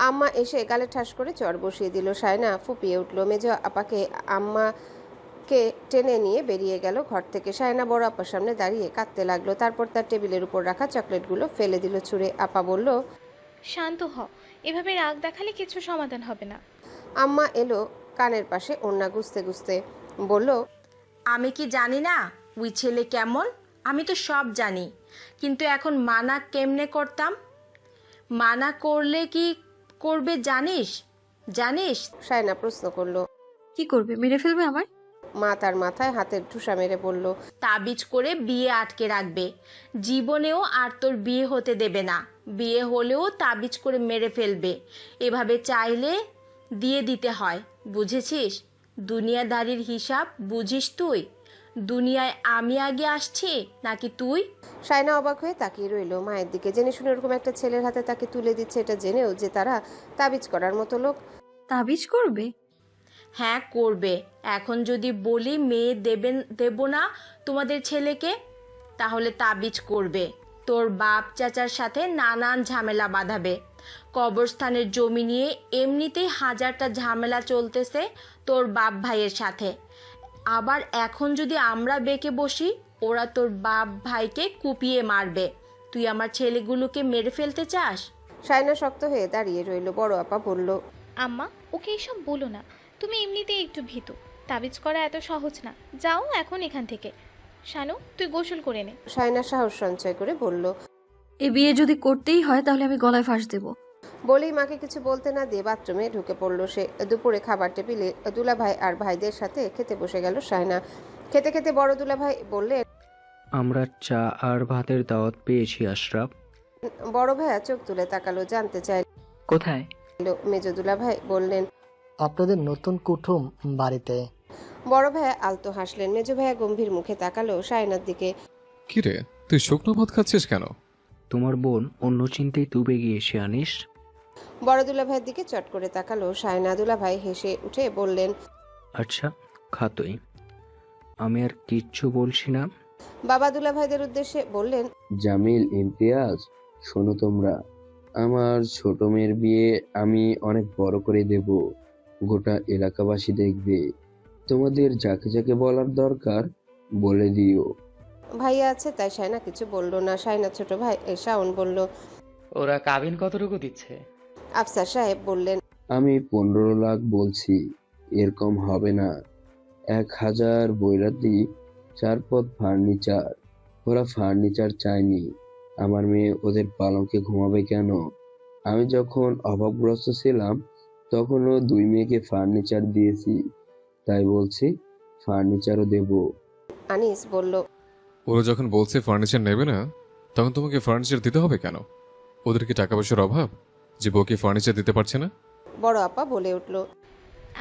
আম্মা এসে গালে ঠাস করে চড় বসিয়ে দিল। সায়না ফুপিয়ে উঠল। মেজো আপাকে আম্মাকে টেনে নিয়ে বেরিয়ে গেল ঘর থেকে। সায়না বড় আপার সামনে দাঁড়িয়ে কাঁদতে লাগলো। তারপর তার টেবিলের উপর রাখা চকলেটগুলো ফেলে দিল ছুঁড়ে। আপা বলল, শান্ত হ, এভাবে রাগ দেখালে কিছু সমাধান হবে না। আম্মা এলো কানের পাশে ওড়না গুছতে গুছতে, বলল, আমি কি জানি না ওই ছেলে কেমন? আমি তো সব জানি, কিন্তু এখন মানা কেমনে করতাম? মানা করলে কি করবে জানিস? সায়না প্রশ্ন করলো, কি করবে? মেরে ফেলবে আমায়? মা তার মাথায় হাতের ঠুসা মেরে বলল, তাবিজ করে বিয়ে আটকে রাখবে, জীবনেও আর তোর বিয়ে হতে দেবে না। বিয়ে হলেও তাবিজ করে মেরে ফেলবে। এভাবে চাইলে দিয়ে দিতে হয়, বুঝেছিস? দুনিয়াদারির হিসাব বুঝিস তুই? দুনিয়ায় আমি আগে আসছি নাকি তুই? শায়না অবাক হয়ে তাকিয়ে রইল মায়ের দিকে। জেনে শুনে ওরকম একটা ছেলের হাতে তাকে তুলে দিচ্ছে, এটা জেনেও যে তারা তাবিজ করার মতো লোক। তাবিজ করবে? হ্যাঁ করবে। এখন যদি বলি মেয়ে দেব না তোমাদের ছেলেকে, তাহলে তাবিজ করবে। তোর বাপ চাচার সাথে নানান ঝামেলা বাঁধাবে। কবরস্থানের জমি নিয়ে এমনিতেই হাজারটা ঝামেলা চলতেছে তোর বাপ ভাইয়ের সাথে। আবার এখন যদি আমরা বেঁকে বসি, ওরা তোর বাপ ভাইকে কুপিয়ে মারবে। তুই আমার ছেলেগুলোকে মেরে ফেলতে চাস? শায়না শক্ত হয়ে দাঁড়িয়ে রইল। বড় আপা বলল, আম্মা ওকে এসব বলো না, তুমি এমনিতেই একটু ভীতু। তাবিজ করা এত সহজ না, যাও এখন এখান থেকে। শানু তুই গোসল করে নে। শায়না সাহস সঞ্চয় করে বলল। এ বিয়ে যদি করতেই হয় তাহলে আমি গলায় ফাঁস দেব। বলেই মাকে কিছু বলতে না দিয়ে বাথরুমে ঢুকে পড়ল সে। দুপুরে খাবার টেবিলে দুলাভাই আর ভাইদের সাথে খেতে বসে গেল শায়না। খেতে খেতে বড় দুলাভাই বললে, আমরা চা আর ভাতের দাওয়াত পেয়েছি আশরাফ। বড় ভাইয়া চোখ তুলে তাকালো, জানতে চাইল কোথায়? মেজ দুলাভাই বললেন, আপনাদের নতুন কুটুম বাড়িতে। বড় ভাইয়া আলতো হাসলেন। মেজ ভাইয়া গম্ভীর মুখে তাকালো শায়নার দিকে। কিরে, তুই শুকনো ভাত খাচ্ছিস কেন? তোমার বোন অন্য চিন্তায় ডুবে গিয়েছে আনিস। বড় দুলাভাইয়ের দিকে চট করে তাকালো শায়না। দুলাভাই হেসে উঠে বললেন, আচ্ছা খাতই, আমি আর কিচ্ছু বলছি না। বাবা দুলাভাইদের উদ্দেশ্যে বললেন, জামিল, ইমতিয়াজ, শোনো তোমরা, আমার ছোট মেয়ের বিয়ে আমি অনেক বড় করে দেব। গোটা এলাকাবাসী দেখবে। তোমাদের যাকে যাকে বলার দরকার বলে দিও। ভাইয়া আছে তাই শায়না কিছু বলল না। শায়না ছোট ভাই শাওন বলল। ওরা কাবিন কতটুকু দিচ্ছে? আফসার সাহেব বললেন, আমি 15 লাখ বলছি, এর কম হবে না। 1000 বৈরাতি, 4 পদ ফার্নিচার। ওরা ফার্নিচার চায়নি। আমার মেয়ে ওদের পালঙ্কে ঘুমাবে কেন? আমি যখন অভাবগ্রস্ত ছিলাম তখনও 2 মেয়েকে ফার্নিচার দিয়েছি, তাই বলছি ফার্নিচারও দেব। আনিস বলল, ওরা যখন বলছে ফার্নিচার নেবে না, তখন তোমাকে ফার্নিচার দিতে হবে কেন? ওদের কি টাকা পয়সার অভাব যে বউকে ফার্নিচার দিতে পারছে না? বড় আপা বলে উঠল,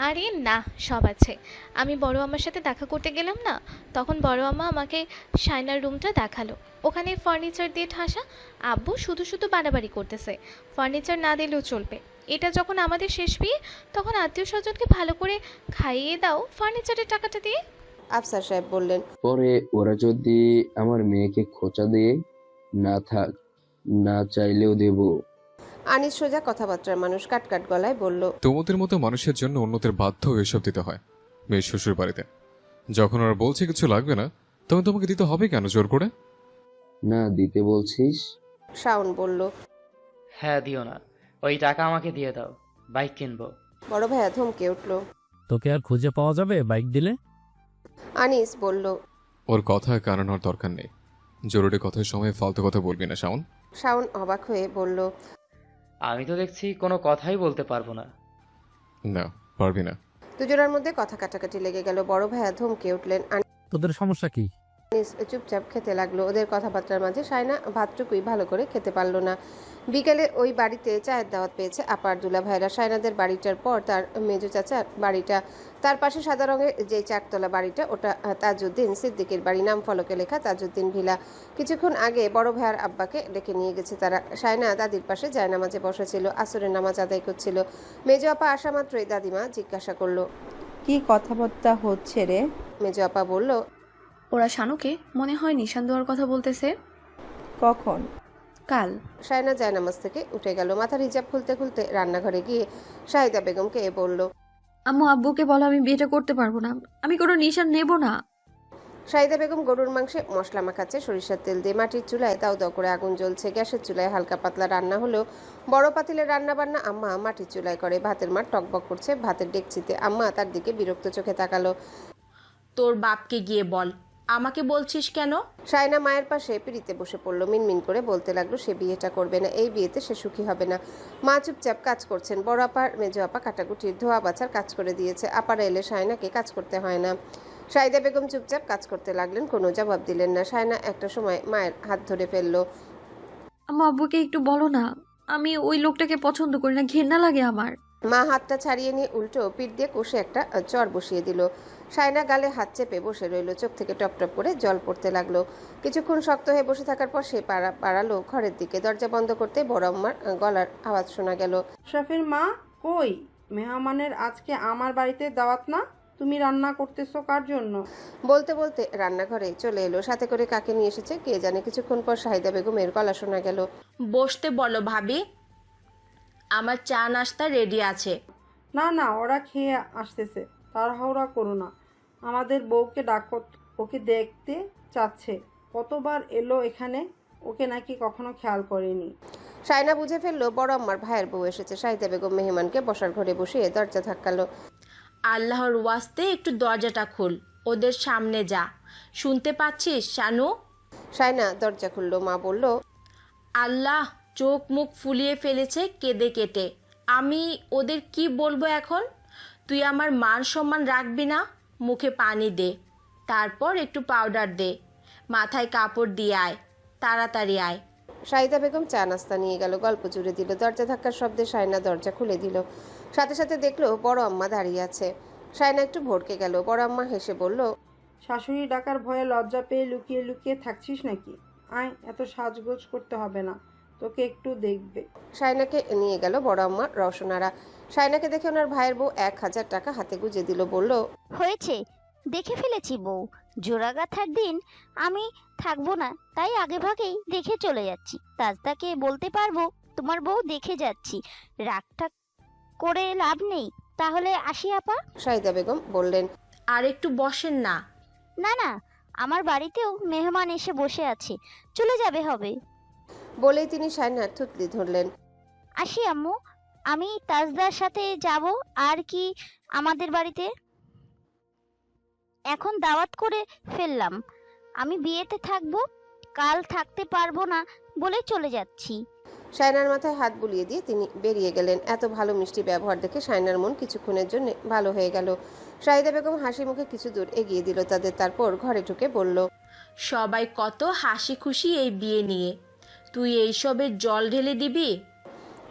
আরে না, সব আছে। আমি বড় আম্মার সাথে দেখা করতে গেলাম না, তখন বড় আম্মা আমাকে শায়নার রুমটা দেখালো। ওখানে ফার্নিচার দিয়ে ঠাসা। আব্বু শুধু শুধু বাড়াবাড়ি করতেছে, ফার্নিচার না দিলেও চলবে। এটা যখন আমাদের শেষ বিয়ে, তখন আত্মীয় স্বজনকে ভালো করে খাইয়ে দাও ফার্নিচারের টাকাটা দিয়ে। আফসার সাহেব বললেন, পরে ওরা যদি আমার মেয়েকে খোঁচা দিয়ে না থাক, না চাইলেও দেব। আনিস সোজা কথাবার্তার মানুষ, কাটকাট গলায় বলল, তোমাদের মতো মানুষের জন্য অন্যদের বাধ্য এসব দিতে হয় মেয়ের শ্বশুর বাড়িতে। যখন ওরা বলছে কিছু লাগবে না, তখন তোমাকে দিতে হবে কেন জোর করে? না দিতে বলছিস? শাওন বলল, হ্যাঁ দিও না, ওই টাকা আমাকে দিয়ে দাও, বাইক কিনবো। বড় ভাইয়া ধমকে উঠল। তোকে আর খুঁজে পাওয়া যাবে বাইক দিলে? আনিস বলল, ওর কথা কানানোর দরকার নেই। জরুরি কথার সময় ফালতু কথা বলবি না শাওন। শাওন অবাক হয়ে বলল, আমি তো দেখছি কোনো কথাই বলতে পারবো না। না, পারবি না। দুজনের মধ্যে কথা কাটাকাটি লেগে গেল। বড় ভাইয়া ধমকে উঠলেন। তোদের সমস্যা কি? আনিস চুপচাপ খেতে লাগলো। ওদের কথাবার্তার মাঝে শায়না ভাতটুকুই ভালো করে খেতে পারল না। বিকেলে ওই বাড়িতে চায়ের দাওয়াত পেয়েছে আপার দুলা ভাইরা। শায়নাদের বাড়িটার পর তার মেজো চাচার বাড়িটা, তার পাশে সাদা রঙের যে চারতলা বাড়িটা, ওটা তাজউদ্দিন সিদ্দিকের বাড়ি। নাম ফলকে লেখা তাজউদ্দিন ভিলা। কিছুক্ষণ আগে বড় ভাইয়ার আব্বাকে ডেকে নিয়ে গেছে তারা। শায়না দাদির পাশে জায়নামাজে বসা ছিল, আসরের নামাজ আদায় করছিল। মেজো আপা আসা মাত্রই দাদিমা জিজ্ঞাসা করলো, কি কথাবার্তা হচ্ছে রে? মেজো আপা বলল, ওরা শানুকে মনে হয় নিশান দেওয়ার কথা বলতেছে। কখন? কাল। শায়না জায়নামাজ থেকে উঠে গেল। মাথার হিজাব খুলতে খুলতে রান্নাঘরে গিয়ে শাহিদা বেগমকে বলল, আম্মু আব্বুকে বলো আমি বিয়েটা করতে পারবো না, আমি কোনো নিশান নেব না। শাহিদা বেগম গরুর মাংসে মশলা মাখাচ্ছে সরিষার তেল দিয়ে। মাটির চুলায় দাও দাও করে আগুন জ্বলছে। গ্যাসের চুলায় হালকা পাতলা রান্না হলেও বড় পাতিলের রান্না বান্না আম্মা মাটির চুলায় করে। ভাতের মাঠ টকবক করছে ভাতের ডেকচিতে। আম্মা তার দিকে বিরক্ত চোখে তাকালো। তোর বাপকে গিয়ে বল, আমাকে বলছিস কেন? শায়না মায়ের পাশে পিড়িতে বসে পড়লো। মিনমিন করে বলতে লাগলো সে বিয়েটা করবে না, এই বিয়েতে সে সুখী হবে না। মা চুপচাপ কাজ করছেন। বড় আপার মেজো আপা কাটাকুটির ধোয়া বাছার কাজ করে দিয়েছে। আপারা এলে শায়নাকে কাজ করতে হয় না। শাহিদা বেগম চুপচাপ কাজ করতে লাগলেন, কোনো জবাব দিলেন না। শায়না একটা সময় মায়ের হাত ধরে ফেললো। আম্মু আব্বুকে একটু বলো না, আমি ওই লোকটাকে পছন্দ করি না, ঘেন্না লাগে আমার। মা হাতটা ছাড়িয়ে নিয়ে উল্টো পিঠ দিয়ে কষে একটা চর বসিয়ে দিল। শায়না গালে হাত চেপে বসে রইল, চোখ থেকে টপ টপ করে জল পড়তে লাগলো। কিছুক্ষণ শক্ত হয়ে বসে থাকার পর সে পাড়ালো ঘরের দিকে। দরজা বন্ধ করতে বড় আম্মার গলার আওয়াজ শোনা গেল। শফির মা কই? মেহমানের আজকে আমার বাড়িতে দাওয়াত না? তুমি রান্না করতেছো কার জন্য? বলতে বলতে রান্নাঘরে চলে এলো। সাথে করে কাকে নিয়ে এসেছে কে জানে। কিছুক্ষণ পর শাহিদা বেগমের গলা শোনা গেল। বসতে বলো ভাবি, আমার চা নাস্তা রেডি আছে। না না, ওরা খেয়ে আসতেছে, তাড়াহুড়া করো না। আমাদের বউকে ডাকো, ওকে দেখতে চাচ্ছে। কতবার এলো এখানে, ওকে নাকি কখনো খেয়াল করেনি। শায়না বুঝে ফেললো বড় আম্মার ভাইয়ের বউ এসেছে। শাহিদা বেগম মেহমানকে বসার ঘরে বসিয়ে দরজা ধাক্কালো। আল্লাহর ওয়াস্তে একটু দরজাটা খুল, ওদের সামনে যা। শুনতে পাচ্ছিস শানু? শায়না দরজা খুললো। মা বলল, আল্লাহ চোখ মুখ ফুলিয়ে ফেলেছে কেঁদে কেটে। আমি ওদের কি বলবো এখন? তুই আমার মান সম্মান রাখবি না? মুখে পানি দে, তারপর একটু পাউডার দে, মাথায় কাপড় দিয়ে আয়, তাড়াতাড়ি আয়। শাহিদা বেগম চা নাস্তা নিয়ে গেল, গল্প জুড়ে দিল। দরজা ধাক্কার শব্দে শায়না দরজা খুলে দিল। সাথে সাথে দেখলো বড় আম্মা দাঁড়িয়ে আছে। শায়না একটু ভড়কে গেল। বড় আম্মা হেসে বলল, শাশুড়ি ডাকার ভয়ে লজ্জা পেয়ে লুকিয়ে লুকিয়ে থাকছিস নাকি? আয়, এত সাজগোজ করতে হবে না, তোকে একটু দেখবে। শায়নাকে নিয়ে গেল বড় আম্মা রওশনারা। শায়নাকে দেখে ওনার ভাইয়ের বউ 1000 টাকা হাতে গুজে দিল। বলল, হয়েছে, দেখে ফেলেছি বউ। জোড়াগাথার দিন আমি থাকবো না, তাই আগে ভাগেই দেখে চলে যাচ্ছি। তাজদাকে বলতে পারবো তোমার বউ দেখে যাচ্ছি, রাগটা করে লাভ নেই। তাহলে আসি আপা? শাহিদা বেগম বললেন, আর একটু বসেন না। না না, আমার বাড়িতেও মেহমান এসে বসে আছে, চলে যাবে হবে। বলেই তিনি শায়নার থুতলি ধরলেন। আসি আম্মু, আমি তাজদার সাথে যাব। আর কি আমাদের বাড়িতে এখন দাওয়াত করে ফেললাম। আমি বিয়েতে থাকবো, কাল থাকতে পারবো না বলে চলে যাচ্ছি। শায়নার মাথায় হাত বুলিয়ে দিয়ে তিনি বেরিয়ে গেলেন। এত ভালো মিষ্টি ব্যবহার দেখে শায়নার মন কিছুক্ষণের জন্য ভালো হয়ে গেল। শাহিদা বেগম হাসি মুখে কিছু দূর এগিয়ে দিল তাদের, তারপর ঘরে ঢুকে বলল, সবাই কত হাসি খুশি এই বিয়ে নিয়ে, তুই এইসবের জল ঢেলে দিবি?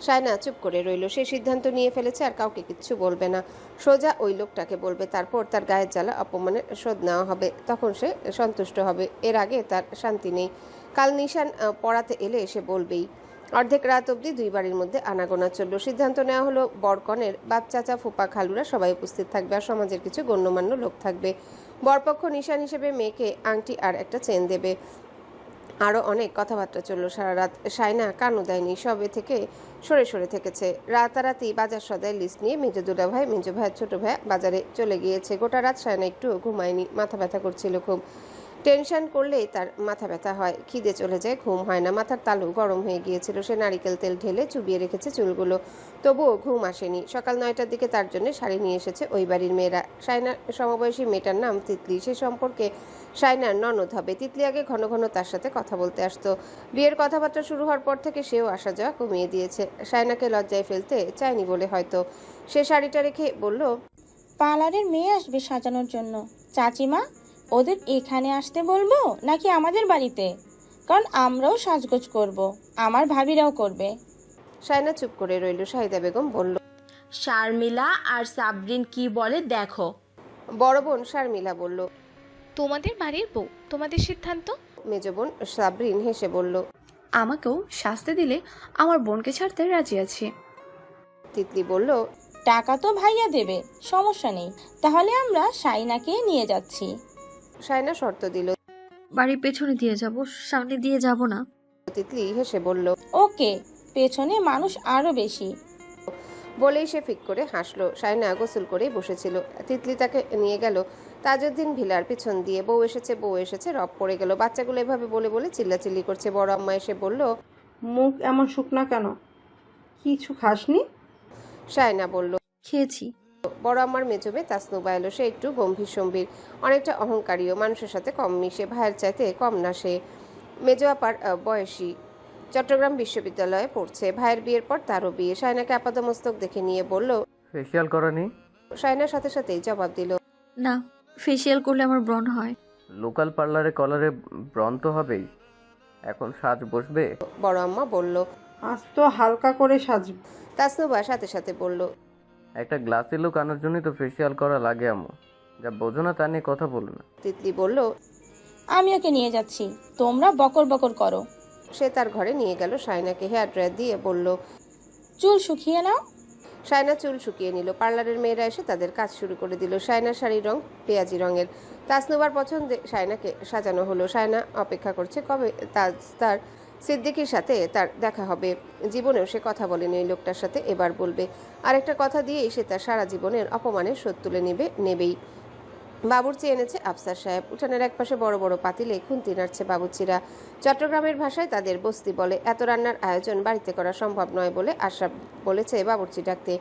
শায়না চুপ করে রইল। সে সিদ্ধান্ত নিয়ে ফেলেছে আর কাউকে কিচ্ছু বলবে না, সোজা ওই লোকটাকে বলবে। তারপর তার গায়ের জ্বালা অপমানের শোধ নেওয়া হবে, তখন সে সন্তুষ্ট হবে। এর আগে তার শান্তি নেই। কাল নিশান পড়াতে এলে সে বলবেই। অর্ধেক রাত অবধি দুই বাড়ির মধ্যে আনাগোনা চলল। সিদ্ধান্ত নেওয়া হলো বরকনের বাপ চাচা ফুপা খালুরা সবাই উপস্থিত থাকবে আর সমাজের কিছু গণ্যমান্য লোক থাকবে। বরপক্ষ নিশান হিসেবে মেয়েকে আংটি আর একটা চেন দেবে। আরও অনেক কথাবার্তা চলল সারা রাত। শায়না কানও দেয়নি, সবে থেকে সরে সরে থেকেছে। রাতারাতি বাজার সদায় লিস্ট নিয়ে মেজো দুলা ভাই, মেজো ভাই, ছোট ভাই বাজারে চলে গিয়েছে। গোটা রাত শায়না একটু ঘুমায়নি, মাথা ব্যথা করছিল খুব। টেনশন করলেই তার মাথা ব্যথা হয়, খিদে চলে যায়, ঘুম হয় না। মাথার তালু গরম হয়ে গিয়েছিল। সে নারিকেল তেল ঢেলে চুবিয়ে রেখেছে চুলগুলো, তবুও ঘুম আসেনি। সকাল 9টার দিকে তার জন্য শাড়ি নিয়ে এসেছে ওই বাড়ির মেয়েরা। শায়নার সমবয়সী মেয়েটার নাম তিতলি, সে সম্পর্কে শায়নার ননদ হবে। তিতলি আগে ঘন ঘন তার সাথে কথা বলতে আসতো। বিয়ের কথাবার্তা শুরু হওয়ার পর থেকে সেও আসা যাওয়া কমিয়ে দিয়েছে। শায়নাকে লজ্জায় ফেলতে চায়নি বলে হয়তো। সে শাড়িটা রেখে বলল, পার্লারের মেয়ে আসবে সাজানোর জন্য। চাচিমা, ওদের এখানে আসতে বলবো নাকি আমাদের বাড়িতে? কারণ আমরাও সাজগোজ করব, আমার ভাবিরাও করবে। শায়না চুপ করে রইল। শাহিদা বেগম বলল, শারমিলা আর সাবরিন কি বলে দেখো। বড় বোন শারমিলা বলল, তোমাদের বাড়ির বউ, তোমাদের সিদ্ধান্ত। মেজ বোন সাবরিন হেসে বলল, আমাকেও শাস্তি দিলে আমার বোনকে ছাড়তে রাজি আছি। তিতলি বলল, টাকা তো ভাইয়া দেবে, সমস্যা নেই। তাহলে আমরা শাইনাকে নিয়ে যাচ্ছি। শায়না শর্ত দিল, বাড়ির পেছনে দিয়ে যাব, সামনে দিয়ে যাব না। তিতলি হেসে বলল, ওকে, পেছনে মানুষ আরো বেশি। বলেই সে ফিক করে হাসলো। শায়না গোসল করেই বসেছিল। তিতলি তাকে নিয়ে গেল তাজউদ্দিন ভিলার পিছন দিয়ে। বউ এসেছে, বউ এসেছে, রব পড়ে গেল। বাচ্চাগুলো এভাবে বলে বলে চিল্লাচিল্লি করছে। বড় আম্মা এসে বলল, মুখ এমন শুকনা কেন? কিছু খাসনি? শায়না বলল, খেয়েছি। বড় আম্মার মেজবে তাসনুবা এলো। সে একটু গম্ভীর সম্ভীর, অনেকটা অহংকারীও, মানুষের সাথে কম মিশে, ভাইয়ের চাইতে কম না সে। মেজো আপার বয়সী, চট্টগ্রাম বিশ্ববিদ্যালয়ে পড়ছে। ভাইয়ের বিয়ের পর তারও বিয়ে। শায়নাকে আপাদমস্তক দেখে নিয়ে বলল, ফেসিয়াল করানি? শায়নার সাথে সাথেই জবাব দিল, না, ফেসিয়াল করলে আমার ব্রণ হয়। লোকাল পার্লারে কলারে ব্রণ তো হবেই, এখন সাজ বসবে? বড় আম্মা বলল, আজ তো হালকা করে সাজব। তাসনুবা সাথে সাথে বলল, একটা গ্লাসি লুক আনার জন্যই তো ফেসিয়াল করা লাগে আম্মু। যা বোঝো না তা নিয়ে কথা বলো না। তিতলি বলল, আমি ওকে নিয়ে যাচ্ছি, তোমরা বকর বকর করো। সে তার ঘরে নিয়ে গেল শায়নাকে হেয়ার ড্রায়ার দিয়ে বলল, চুল শুকিয়ে নাও। শায়না চুল শুকিয়ে নিল। পার্লারের মেয়েরা এসে তাদের কাজ শুরু করে দিল। শায়নার শাড়ির রং পেঁয়াজি রঙের। তাসনুবার পছন্দে শায়নাকে সাজানো হলো। শায়না অপেক্ষা করছে কবে তার সিদ্দিকীর সাথে তার দেখা হবে। জীবনেও সে কথা বলেনি ওই লোকটার সাথে, এবার বলবে। আরেকটা কথা দিয়েই সে তার সারা জীবনের অপমানের শোধ তুলে নেবেই। বাবুর্চি এনেছে আফসার সাহেব। উঠানের একপাশে বড় বড় পাতিলে খুন্তি নাড়ছে বাবুর্চিরা। চট্টগ্রামের ভাষায় তাদের বস্তি বলে। এত রান্নার আয়োজন বাড়িতে করা সম্ভব নয় বলে আশরাফ বলেছে বাবুর্চি ডাকতে।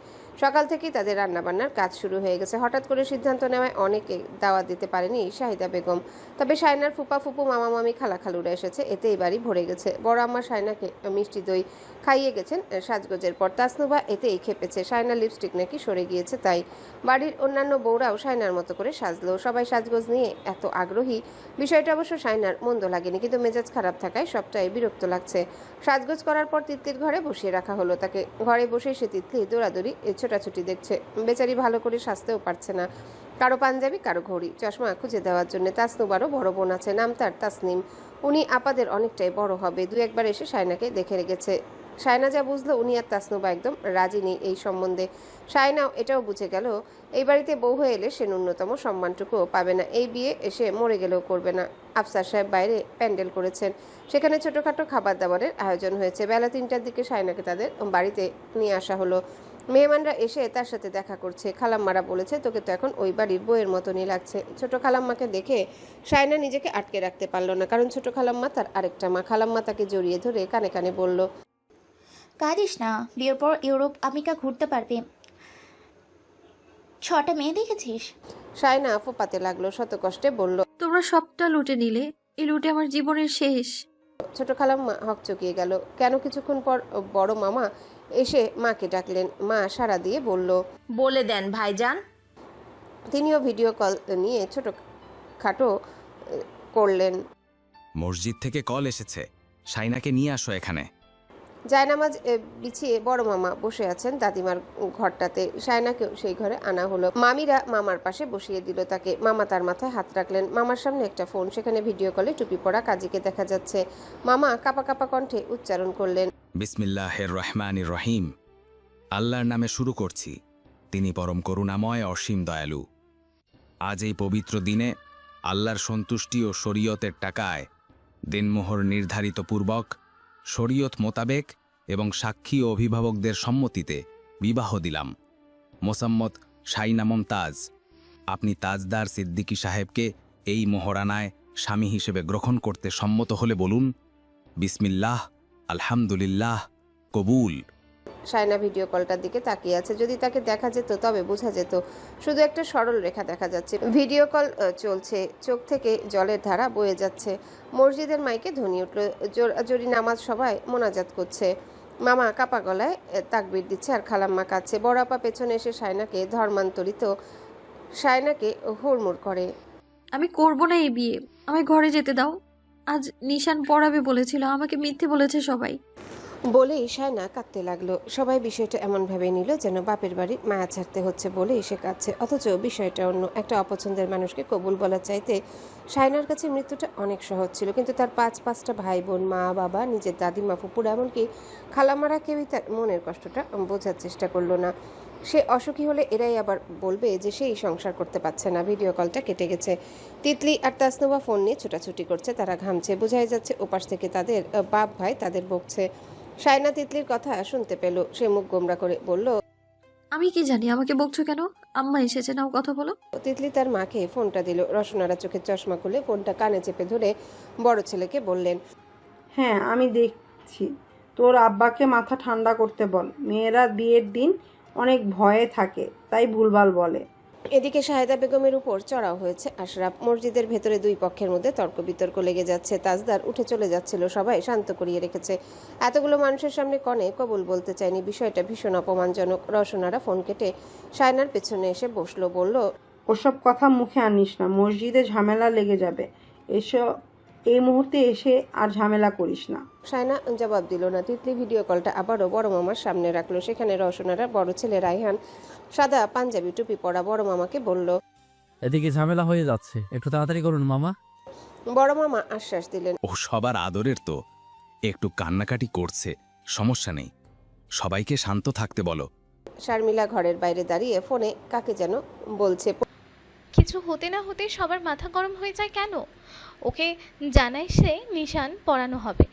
সকাল থেকেই তাদের রান্নাবান্নার কাজ শুরু হয়ে গেছে। হঠাৎ করে সিদ্ধান্ত নেওয়ায় অনেকে দাওয়াত দিতে পারেনি শাহিদা বেগম। তবে শায়নার ফুপা ফুপু মামা মামি খালা খালুরা এসেছে, এতেই বাড়ি ভরে গেছে। বড় আম্মা শায়নাকে মিষ্টি দই খাইয়ে গেছেন সাজগোজের পর। তাসনুবা এতেই খেপেছে। শায়নার লিপস্টিক নাকি সরে গিয়েছে তাই। বাড়ির অন্যান্য বউরাও শায়নার মতো করে সাজলো। সবাই সাজগোজ নিয়ে এত আগ্রহী। বিষয়টা অবশ্য শায়নার মন্দ লাগেনি, কিন্তু মেজাজ খারাপ থাকায় সবটাই বিরক্ত লাগছে। সাজগোজ করার পর তিতলির ঘরে বসিয়ে রাখা হলো তাকে। ঘরে বসে সে তিতলি দৌড়াদৌড়ি ছোটাছুটি দেখছে। বেচারি ভালো করে সাজতেও পারছে না। কারো পাঞ্জাবি, কারো ঘড়ি, চশমা খুঁজে দেওয়ার জন্য। তাসনুবারও বড় বোন আছে, নাম তার তাসনিম। উনি আপাদের অনেকটাই বড় হবে। দু একবার এসে শায়নাকে দেখে রেখেছে। শায়না যা বুঝলো, উনি আর তাসনুবা একদম রাজি নেই এই সম্বন্ধে। শায়নাও এটাও বুঝে গেল, এই বাড়িতে বউ হয়ে এলে সে ন্যূনতম সম্মানটুকুও পাবে না। এই বিয়ে এসে মরে গেলেও করবে না। আফসার সাহেব বাইরে প্যান্ডেল করেছেন, সেখানে ছোটোখাটো খাবার দাবারের আয়োজন হয়েছে। বেলা 3টার দিকে শায়নাকে তাদের বাড়িতে নিয়ে আসা হলো। মেহমানরা এসে তার সাথে দেখা করছে। খালাম্মারা বলেছে, তোকে তো এখন ওই বাড়ির বউয়ের মতনই লাগছে। ছোট খালাম্মাকে দেখে শায়না নিজেকে আটকে রাখতে পারল না, কারণ ছোট খালাম্মা তার আরেকটা মা। খালাম্মা তাকে জড়িয়ে ধরে কানে কানে বলল, কাঁদিস না, বিয়ের পর ইউরোপ আমেরিকা ঘুরতে পারবি। 6টা মেয়ে দেখেছিস? শায়না ফোপাতে লাগলো, শত কষ্টে বলল, তোমরা সবটা লুটে নিলে, এই লুটে আমার জীবনের শেষ। ছোট খালাম্মা হকচকিয়ে গেল। কেন? কিছুক্ষণ পর বড় মামা এসে মাকে ডাকলেন। মা সাড়া দিয়ে বলল, বলে দেন ভাইজান। তিনিও ভিডিও কল নিয়ে ছোটখাটো করলেন। মসজিদ থেকে কল এসেছে, শাইনাকে নিয়ে আসো এখানে। জায়নামাজ বিছিয়ে বড় মামা বসে আছেন দাদিমার ঘরটাতে। শায়নাকেও সেই ঘরে আনা হলো। মামিরা মামার পাশে বসিয়ে দিল তাকে। মামা তার মাথায় হাত রাখলেন। মামার সামনে একটা ফোন, সেখানে ভিডিও কলে টুপি পরা কাজীকে দেখা যাচ্ছে। মামা কাপা কাপা কণ্ঠে উচ্চারণ করলেন, বিসমিল্লাহির রহমানির রহিম। আল্লাহর নামে শুরু করছি, তিনি পরম করুণাময় অসীম দয়ালু। আজ এই পবিত্র দিনে আল্লাহর সন্তুষ্টি ও শরীয়তের টাকায় দিনমোহর নির্ধারিত পূর্বক শরীয়ত মোতাবেক এবং সাক্ষী ও অভিভাবকদের সম্মতিতে বিবাহ দিলাম। মোসাম্মত শাইনা মমতাজ, আপনি তাজদার সিদ্দিকী সাহেবকে এই মোহরানায় স্বামী হিসেবে গ্রহণ করতে সম্মত হলে বলুন, বিসমিল্লাহ, আলহামদুলিল্লাহ, কবুল। শায়না ভিডিও কলটার দিকে তাকিয়ে আছে। যদি তাকে দেখা যেত তবে বোঝা যেত শুধু একটা সরল রেখা দেখা যাচ্ছে। ভিডিও কল চলছে, চোখ থেকে জলের ধারা বয়ে যাচ্ছে। মসজিদের মাইকে ধ্বনি উঠল, জোরাজোরি নামাজ সবাই মোনাজাত করছে। মামা কাপা গলায় তাকবির দিচ্ছে আর খালাম্মা কাঁদছে। বড় আপা পেছনে এসে শায়নাকে ধর্মান্তরিত শায়নাকে হুড়মুড় করে, আমি করব না এই বিয়ে, আমায় ঘরে যেতে দাও। আজ নিশান পড়াবে বলেছিল, আমাকে মিথ্যে বলেছে সবাই। বলেই শায়না কাঁদতে লাগলো। সবাই বিষয়টা এমন ভাবে নিল যেন বাপের বাড়ির মায়া ছাড়তে হচ্ছে বলেই সে কাঁদছে, অথচ বিষয়টা অন্য। একটা অপছন্দের মানুষকে কবুল বলার চাইতে শায়নার কাছে মৃত্যুটা অনেক সহজ ছিল। কিন্তু তার 5-5টা ভাই বোন, মা বাবা, নিজের দাদিমা, ফুপুরা, এমনকি খালামারা কেউই তার মনের কষ্টটা বোঝার চেষ্টা করলো না। সে অসুখী হলে এরাই আবার বলবে যে সেই সংসার করতে পারছে না। ভিডিও কলটা কেটে গেছে। তিতলি আর তাসনুবা ফোন নিয়ে ছোটাছুটি করছে, তারা ঘামছে। বোঝাই যাচ্ছে ওপাশ থেকে তাদের বাপ ভাই তাদের বকছে। শায়না তিতলির কথা শুনতে পেল। সে মুখ গোমরা করে বলল, আমি কি জানি, আমাকে বকছো কেন? আম্মা এসেছে, নাও কথা বলো। তিতলি তার মাকে ফোনটা দিল। রসনারা চোখের চশমা খুলে ফোনটা কানে চেপে ধরে বড় ছেলেকে বললেন, হ্যাঁ আমি দেখছি, তোর আব্বাকে মাথা ঠান্ডা করতে বল। মেয়েরা বিয়ের দিন অনেক ভয়ে থাকে, তাই ভুলভাল বলে। এদিকে শাহেদা বেগমের উপর চড়াও হয়েছে আশরাফ। মসজিদের ভেতরে দুই পক্ষের মধ্যে তর্ক বিতর্ক লেগে যাচ্ছে। তাজদার উঠে চলে যাচ্ছিল, সবাই শান্ত করিয়ে রেখেছে। এতগুলো মানুষের সামনে কনে কবুল বলতে চায়নি, বিষয়টা ভীষণ অপমানজনক। রসনারা ফোন কেটে শায়নার পেছনে এসে বসলো, বলল, ওসব কথা মুখে আনিস না, মসজিদে ঝামেলা লেগে যাবে। এসব এই মুহূর্তে এসে আর ঝামেলা করিস না। শায়না জবাব দিল না। তিতলি ভিডিও কলটা আবারও বড় মামার সামনে রাখলো। সেখানে রসনারা বড় ছেলে রায়হান সাদা পাঞ্জাবি টুপি পরা বড় মামাকে বলল, এদিকে ঝামেলা হয়ে যাচ্ছে, একটু তাড়াতাড়ি করুন মামা। বড় মামা আশ্বাস দিলেন। ও সবার আদরের তো, একটু কান্নাকাটি করছে, সমস্যা নেই, সবাইকে শান্ত থাকতে বলো। শারমিলা ঘরের বাইরে দাঁড়িয়ে ফোনে কাকে যেন বলছে। কিছু হতে না হতে সবার মাথা গরম হয়ে যায় কেন? ওকে জানায় সে নিশান পড়ানো হবে,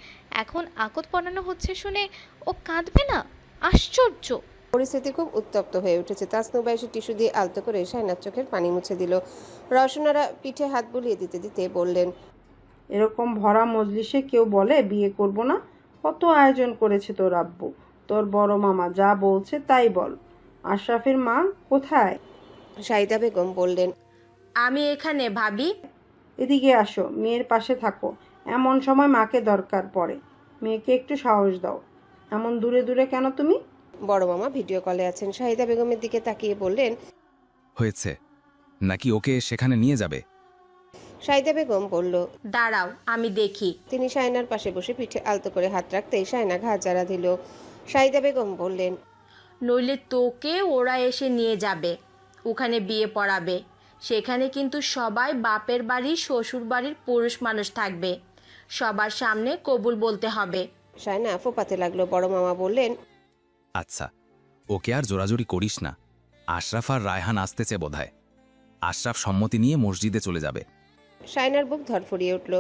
এখন আকত পড়ানো হচ্ছে শুনে ও কাঁদবে না? আশ্চর্য! পরিস্থিতি খুব উত্তপ্ত হয়ে উঠেছে। তাসনুবা এসে টিস্যু দিয়ে আলতো করে শায়নার চোখের পানি মুছে দিল। রওশনারা পিঠে হাত বুলিয়ে দিতে দিতে বললেন, এরকম ভরা মজলিসে কেউ বলে বিয়ে করব না? কত আয়োজন করেছে তোর আব্বু, তোর বড় মামা, যা বলছে তাই বল। আশরাফের মা কোথায়? শাহিদা বেগম বললেন, আমি এখানে ভাবি। এদিকে আসো, মেয়ের পাশে থাকো, এমন সময় মাকে দরকার পড়ে। মেয়েকে একটু সাহস দাও। এমন দূরে দূরে কেন তুমি? বড় মামা ভিডিও কলে আছেন। শাহিদা বেগমের দিকে তাকিয়ে বললেন, হয়েছে নাকি ওকে সেখানে নিয়ে যাবে? শাহিদা বেগম বলল, দাঁড়াও আমি দেখি। তিনি শায়নার পাশে বসে পিঠে আলতো করে হাত রাখতেই শায়না ঘা ঝাড়া দিল। শাহিদা বেগম বললেন, নইলে তোকে ওরা এসে নিয়ে যাবে, ওখানে বিয়ে পড়াবে। সেখানে কিন্তু সবাই বাপের বাড়ি শ্বশুর বাড়ির পুরুষ মানুষ থাকবে, সবার সামনে কবুল বলতে হবে। শায়না ফোপাতে লাগলো। বড় মামা বললেন, আচ্ছা, ওকে আর জোরাজোরি করিস না। আশরাফ আর রায়হান আসতেছে বোধহয়, আশরাফ সম্মতি নিয়ে মসজিদে চলে যাবে। শায়নার বুক ধরফরিয়ে উঠল।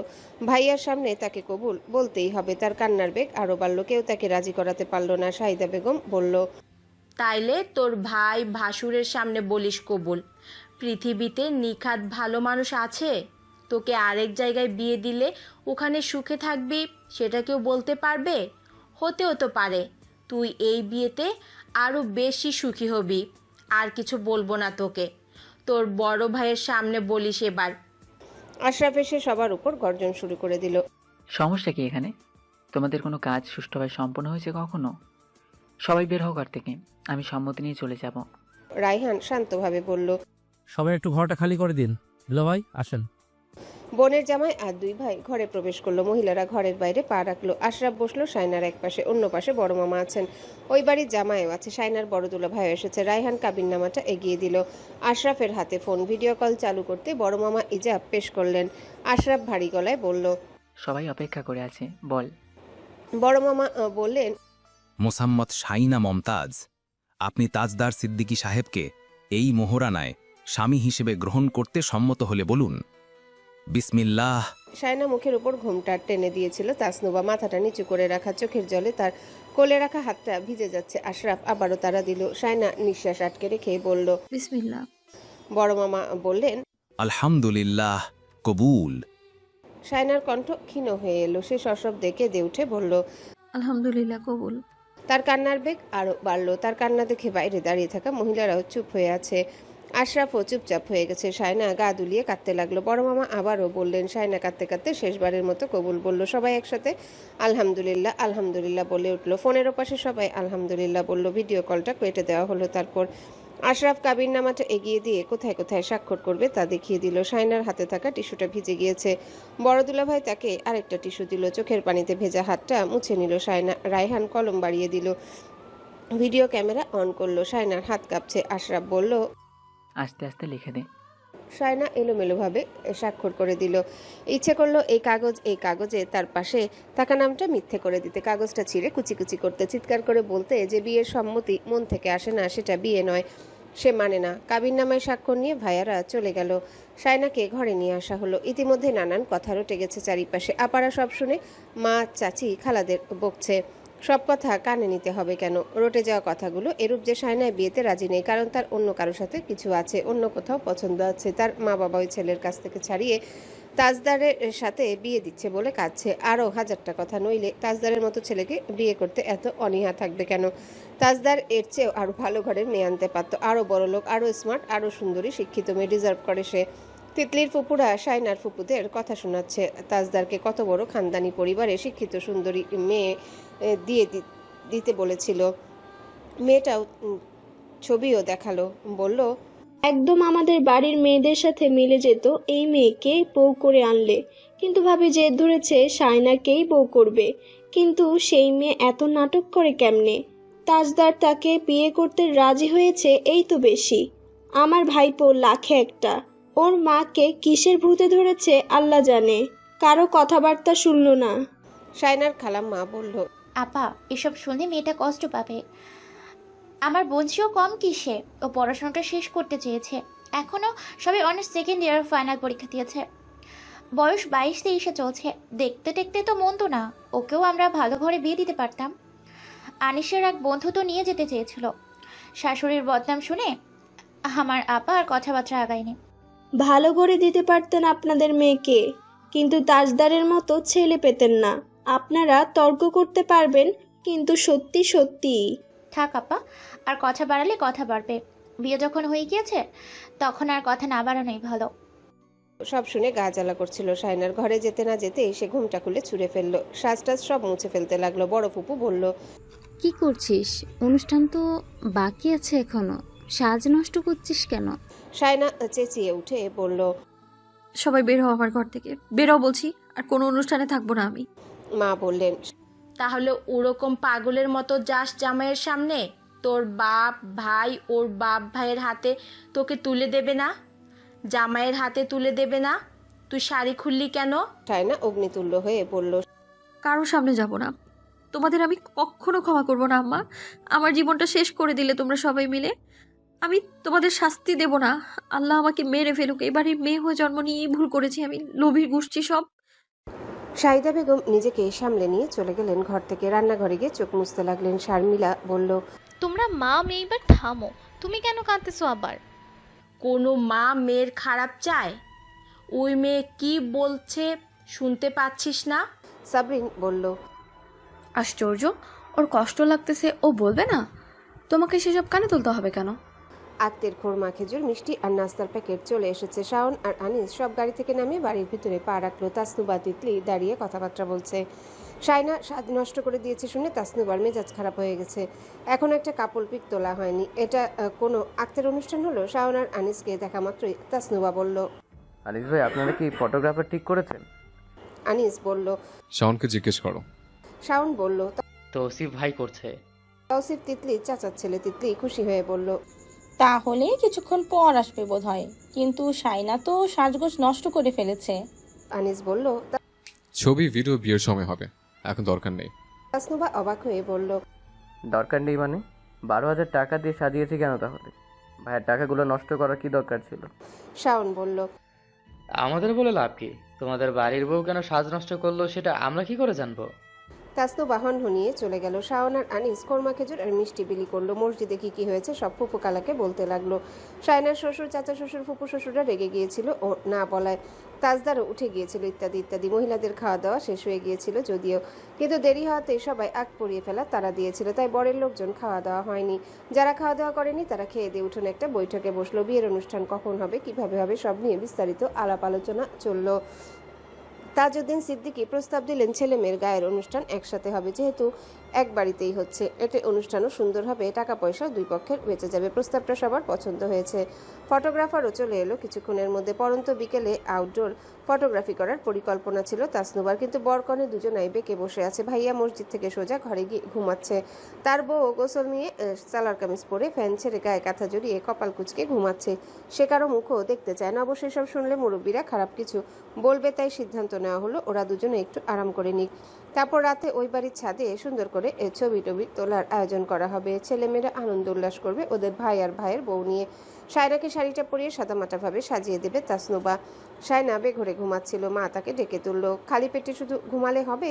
ভাইয়ার সামনে তাকে কবুল বলতেই হবে। তার কান্নার বেগ আরো বাড়ল। কেউ তাকে রাজি করাতে পারল না। শাহিদা বেগম বলল, তাইলে তোর ভাই ভাসুরের সামনে বলিস কবুল। পৃথিবীতে নিখাত ভালো মানুষ আছে, তোকে আরেক জায়গায় বিয়ে দিলে ওখানে সুখে থাকবি সেটা কেউ বলতে পারবে? হতেও তো পারে তুই এই বিয়েতে আরও বেশি সুখী হবি। আর কিছু বলবো না তোকে, তোর বড় ভাইয়ের সামনে বলিস এবার। আশরাফ এসে সবার উপর গর্জন শুরু করে দিল। সমস্যা কি এখানে? তোমাদের কোনো কাজ সুষ্ঠুভাবে সম্পন্ন হয়েছে কখনো? সবাই বের হোক ঘর থেকে, আমি সম্মতি নিয়ে চলে যাব। রায়হান শান্তভাবে বলল, সবাই একটু ঘরটা খালি করে দিন। দুলা ভাই আসেন। বোনের জামাই আর দুই ভাই ঘরে প্রবেশ করলো। মহিলারা ঘরের বাইরে পা রাখলো। আশরাফ বসলো শায়নার এক পাশে, অন্য পাশে বড় মামা আছেন। ওই বাড়ির জামাইও আছে। শায়নার বড় দুলা ভাই এসেছে। রায়হান কাবিননামাটা এগিয়ে দিল। আশরাফের হাতে ফোন। ভিডিও কল চালু করতে বড় মামা ইজাব পেশ করলেন। আশরাফ ভারী গলায় বলল, সবাই অপেক্ষা করে আছে, বল। বড় মামা বললেন, মোসাম্মদ শাইনা মমতাজ, আপনি তাজদার সিদ্দিকী সাহেবকে এই মোহরানায় স্বামী হিসেবে গ্রহণ করতে সম্মত হলে বলুন। বিসমিল্লাহ। শায়না মুখের উপর ঘোমটা টেনে দিয়েছিল। তাসনুবা মাথাটা নিচু করে রাখা, চোখের জলে তার কোলে রাখা হাতটা ভিজে যাচ্ছে। আশরাফ আবারও তারা দিল। শায়না নিঃশ্বাস আটকে রেখে বলল, বিসমিল্লাহ। বড় মামা বললেন, আলহামদুলিল্লাহ, কবুল। শায়নার কণ্ঠ ক্ষীণ হয়ে এলো। সে সশব্দে কেঁদে উঠে বলল, আলহামদুলিল্লাহ, কবুল। তার কান্নার বেগ আরো বাড়ল। তার কান্না দেখে বাইরে দাঁড়িয়ে থাকা মহিলারাও চুপ হয়ে আছে। আশরাফও চুপচাপ হয়ে গেছে। শায়না গা দুলিয়ে কাঁদতে লাগলো। বড় মামা আবারও বললেন। শায়না কাঁদতে কাঁদতে শেষবারের মতো কবুল বলল। সবাই একসাথে আলহামদুলিল্লাহ আলহামদুলিল্লাহ বলে উঠল। ফোনের ওপাশে সবাই আলহামদুলিল্লাহ বলল। ভিডিও কলটা কেটে দেওয়া হলো। তারপর আশরাফ কাবিননামাটা এগিয়ে দিয়ে কোথায় কোথায় স্বাক্ষর করবে তা দেখিয়ে দিল। শায়নার হাতে থাকা টিস্যুটা ভিজে গিয়েছে। বড় দুলাভাই তাকে আরেকটা টিস্যু দিল। চোখের পানিতে ভেজা হাতটা মুছে নিল শায়না। রায়হান কলম বাড়িয়ে দিল। ভিডিও ক্যামেরা অন করলো। শায়নার হাত কাঁপছে। আশরাফ বলল, আস্তে আস্তে লিখে দে। শায়না এলোমেলোভাবে স্বাক্ষর করে দিল। ইচ্ছে করলো এই কাগজে তার পাশে থাকা নামটা মিথ্যে করে দিতে, কাগজটা ছিঁড়ে কুচি কুচি করতে, চিৎকার করে বলতে যে বিয়ের সম্মতি মন থেকে আসে না, সেটা বিয়ে নয়, সে মানে না। কাবিননামায় স্বাক্ষর নিয়ে ভাইয়ারা চলে গেল। শায়নাকে ঘরে নিয়ে আসা হলো। ইতিমধ্যে নানান কথা রটে গেছে চারিপাশে। আপারা সব শুনে মা, চাচি, খালাদের বকছে। সব কথা কানে নিতে হবে কেন? রটে যাওয়া কথাগুলো এরূপ যে শায়নায় বিয়েতে রাজি নেই, কারণ তার অন্য কারোর সাথে কিছু আছে, অন্য কোথাও পছন্দ আছে। তার মা বাবা ওই ছেলের কাছ থেকে ছাড়িয়ে তাজদারের সাথে বিয়ে দিচ্ছে বলে কাঁদছে। আরও হাজারটা কথা, নইলে তাজদারের মতো ছেলেকে বিয়ে করতে এত অনীহা থাকবে কেন? তাজদার এর চেয়েও আরও ভালো ঘরের মেয়ে আনতে পারত। আরও বড় লোক, আরও স্মার্ট, আরও সুন্দরী, শিক্ষিত মেয়ে ডিজার্ভ করে সে। তিতলির ফুপুরা শায়নার ফুপুদের কথা শোনাচ্ছে। তাজদারকে কত বড় খানদানি পরিবারে শিক্ষিত সুন্দরী মেয়ে দিতে বলেছিল। মেয়েটাও ছবিও দেখালো। বলল, একদম আমাদের বাড়ির মেয়েদের সাথে মিলে যেত এই মেয়েকে বউ করে আনলে। কিন্তু ভাবি জেদ ধরেছে শায়নাকেই বউ করবে। কিন্তু সেই মেয়ে এত নাটক করে কেমনে? তাজদার তাকে বিয়ে করতে রাজি হয়েছে, এই তো বেশি। আমার ভাইপো লাখে একটা, ওর মাকে কিসের ভূতে ধরেছে আল্লাহ জানে, কারো কথাবার্তা শুনল না। শায়নার খালাম্মা বলল, আপা এসব শুনে মেয়েটা কষ্ট পাবে। আমার বোনঝিও কম কিসে, ও পড়াশোনাটা শেষ করতে চেয়েছে, এখনও সবে অনার্স সেকেন্ড ইয়ার ফাইনাল পরীক্ষা দিয়েছে। বয়স 22-23 চলছে, দেখতে দেখতে তো মন্দ না, ওকেও আমরা ভালো ঘরে বিয়ে দিতে পারতাম। আনিসের এক বন্ধু তো নিয়ে যেতে চেয়েছিল, শাশুড়ির বদনাম শুনে আমার আপা আর কথাবার্তা আগায়নি। ভালো করে দিতে পারতেন আপনাদের মেয়েকে, কিন্তু তাজদারের মতো ছেলে পেতেন না। আপনারা তর্ক করতে পারবেন, কিন্তু সত্যি সত্যি। থাক আপা, আর কথা বাড়ালে কথা বাড়বে। বিয়ে যখন হয়ে গিয়েছে তখন আর কথা না বাড়ানোই ভালো। সব শুনে গা জ্বালা করছিল শায়নার। ঘরে যেতে না যেতে সে ঘুমটা খুলে ছুঁড়ে ফেললো, শ্বাসটাস সব মুছে ফেলতে লাগলো। বড় ফুপু বলল, কি করছিস? অনুষ্ঠান তো বাকি আছে এখনো, সাজ নষ্ট করছিস কেন? শায়না চেঁচিয়ে উঠে বলল, সবাই বের হও আমার ঘর থেকে, বেরো বলছি, আর কোনো অনুষ্ঠানে থাকবো না আমি। মা বললেন, তাহলে ওরকম পাগলের মতো যাস জামাইয়ের সামনে? তোর বাপ ভাই ওর বাপ ভাইয়ের হাতে তোকে তুলে দেবে না? জামাইয়ের হাতে তুলে দেবে না? তুই শাড়ি খুললি কেন? শায়না অগ্নিতুল্য হয়ে বলল, কারোর সামনে যাব না, তোমাদের আমি কখনো ক্ষমা করব না আম্মা। আমার জীবনটা শেষ করে দিলে তোমরা সবাই মিলে, আমি তোমাদের শাস্তি দেব না। আল্লাহ আমাকে মেরে ফেলুক, এবারে মেয়ে হয়ে জন্ম নিয়েই ভুল করেছি আমি, লোভীর গোষ্ঠী সব। শাহিদা বেগম নিজেকে সামলে নিয়ে চলে গেলেন ঘর থেকে। রান্নাঘরে গিয়ে চোখ মুছতে লাগলেন। শারমিলা বলল, তোমরা মা মেয়ে এবার থামো, তুমি কেন কাঁদতেছো আবার? কোনো মা মেয়ের খারাপ চায়? ওই মেয়ে কি বলছে শুনতে পাচ্ছিস না? সাবরিন বলল, আশ্চর্য, ওর কষ্ট লাগতেছে, ও বলবে না? তোমাকে সেসব কানে তুলতে হবে কেন? আত্মের খোরমা খেজুর মিষ্টি আর নাস্তার প্যাকেট চলে এসেছে। শাওন আর আনিস সব গাড়ি থেকে নামিয়ে বাড়ির ভিতরে পা রাখলো। তাসনুবা তিতলি দাঁড়িয়ে কথাবার্তা বলছে। শায়না স্বাদ নষ্ট করে দিয়েছে শুনে তাসনুবার মেজাজ খারাপ হয়ে গেছে। এখন একটা কাপড় পিক তোলা হয়নি। এটা কোনো আক্তের অনুষ্ঠান হলো? শাওন আর আনিসকে দেখা মাত্রই তাসনুবা বলল, আনিস ভাই, আপনারা কি ফটোগ্রাফার ঠিক করেছেন? আনিস বলল, শাওনকে জিজ্ঞেস করো। শাওন বলল, তৌসিফ ভাই করছে। তৌসিফ তিতলি চাচার ছেলে। তিতলি খুশি হয়ে বলল, তাহলে কিছুক্ষণ পর আসবে বোধহয়, কিন্তু শাইনা তো সাজগোজ নষ্ট করে ফেলেছে। আনিস বলল, ছবি ভিডিও বিয়ের সময় হবে, এখন দরকার নেই। তাসনুবা অবাক হয়ে বলল, দরকার নেই মানে? 12,000 টাকা দিয়ে সাজিয়েছি কেন তাহলে? ভাইয়ের টাকাগুলো নষ্ট করার কি দরকার ছিল? শাওন বলল, আমাদের বলে লাভ কি? তোমাদের বাড়ির বউ কেন সাজ নষ্ট করলো সেটা আমরা কি করে জানবো? তাসনুবা হনহনিয়ে চলে গেল। শাওন আর আনিস কোরমা খেজুর আর মিষ্টি বিলি করলো। মসজিদে কি হয়েছে সব ফুপু কালাকে বলতে লাগলো। শায়নার শ্বশুর, চাচা শ্বশুর, ফুপু শ্বশুররা রেগে গিয়েছিল ও না বলায়। তাজদারও উঠে গিয়েছিল ইত্যাদি ইত্যাদি। মহিলাদের খাওয়া দাওয়া শেষ হয়ে গিয়েছিল যদিও, কিন্তু দেরি হওয়াতেই সবাই আগ পরিয়ে ফেলা তারা দিয়েছিল, তাই বরের লোকজন খাওয়া দাওয়া হয়নি। যারা খাওয়া দাওয়া করেনি তারা খেয়ে দিয়ে উঠোনে একটা বৈঠকে বসলো। বিয়ের অনুষ্ঠান কখন হবে, কিভাবে হবে সব নিয়ে বিস্তারিত আলাপ আলোচনা চলল। তাজউদ্দিন সিদ্দিকী প্রস্তাব দিলেন ছেলে মেয়ের গায়ের অনুষ্ঠান একসাথে হবে, যেহেতু এক বাড়িতেই হচ্ছে। এতে অনুষ্ঠানও সুন্দর হবে, টাকা পয়সাও দুই পক্ষের বেঁচে যাবে। প্রস্তাবটা সবার পছন্দ হয়েছে। ফটোগ্রাফারও চলে এলো কিছুক্ষণের মধ্যে। পরন্ত বিকেলে আউটডোর ফটোগ্রাফি করার পরিকল্পনা ছিল তাসনুবার, কিন্তু বরকনে দুজনাই বেঁকে বসে আছে। ভাইয়া মসজিদ থেকে সোজা ঘরে গিয়ে ঘুমাচ্ছে। তার বউ গোসল নিয়ে সালোয়ার কামিজ পরে ফ্যান ছেড়ে গায়ে কাঁথা জড়িয়ে কপাল কুঁচকে ঘুমাচ্ছে। সে কারো মুখও দেখতে চায় না। অবশ্যই সব শুনলে মুরব্বীরা খারাপ কিছু বলবে, তাই সিদ্ধান্ত নেওয়া হলো ওরা দুজনে একটু আরাম করে নিক। তারপর রাতে ওই বাড়ির ছাদে সুন্দর করে ছবি টবি তোলার আয়োজন করা হবে। ছেলেমেয়েরা আনন্দ উল্লাস করবে ওদের ভাই আর ভাইয়ের বউ নিয়ে। শায়নাকে শাড়িটা পরিয়ে সাদামাটাভাবে সাজিয়ে দেবে তাসনুবা। শায়না বেঘরে ঘুমাচ্ছিল, মা তাকে ডেকে তুললো। খালি পেটে শুধু ঘুমালে হবে?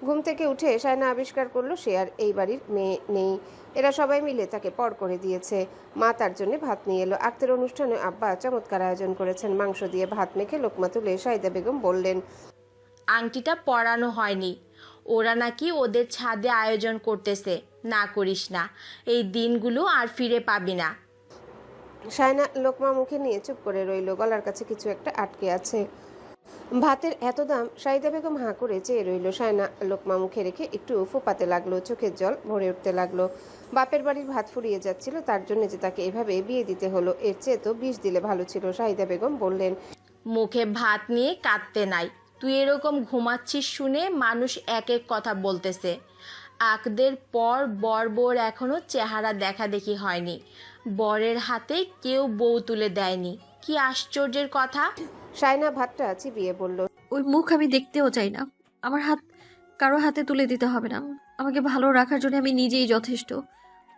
ঘুম থেকে উঠে শায়না আবিষ্কার করলো সে আর এই বাড়ির মেয়ে নেই। এরা সবাই মিলে তাকে পর করে দিয়েছে। মা তার জন্য ভাত নিয়ে এলো। আক্তের অনুষ্ঠানে আব্বা চমৎকার আয়োজন করেছেন। মাংস দিয়ে ভাত মেখে লোকমা তুলে শাহিদা বেগম বললেন, আংটিটা পরানো হয়নি, ওরা নাকি ওদের ছাদে আয়োজন করতেছে। না করিস না, এই দিনগুলো আর ফিরে পাবি না। শায়না লোকমা মুখে নিয়ে চুপ করে রইল, গলার কাছে কিছু একটা আটকে আছে। ভাতের এত দাম? শাহিদা বেগম হাঁ করে চেয়ে রইল। শায়না লোকমা মুখে রেখে একটু ফোপাতে লাগলো, চোখের জল ভরে উঠতে লাগলো। বাপের বাড়ির ভাত ফুরিয়ে যাচ্ছিল, তার জন্য যে তাকে এভাবে বিয়ে দিতে হলো, এর চেয়ে তো বিষ দিলে ভালো ছিল। শাহিদা বেগম বললেন, মুখে ভাত নিয়ে কাঁদতে নাই। তুই এরকম ঘুমাচ্ছিস শুনে মানুষ এক এক কথা বলতেছে। আকদের পর বর এখনো চেহারা দেখা দেখি হয়নি, বরের হাতে কেউ বউ তুলে দেয়নি। কি আশ্চর্যের কথা। শায়না ভাতটা চিবিয়ে বলল, ওই মুখ আমি দেখতেও চাই না। আমার হাত কারো হাতে তুলে দিতে হবে না। আমাকে ভালো রাখার জন্য আমি নিজেই যথেষ্ট।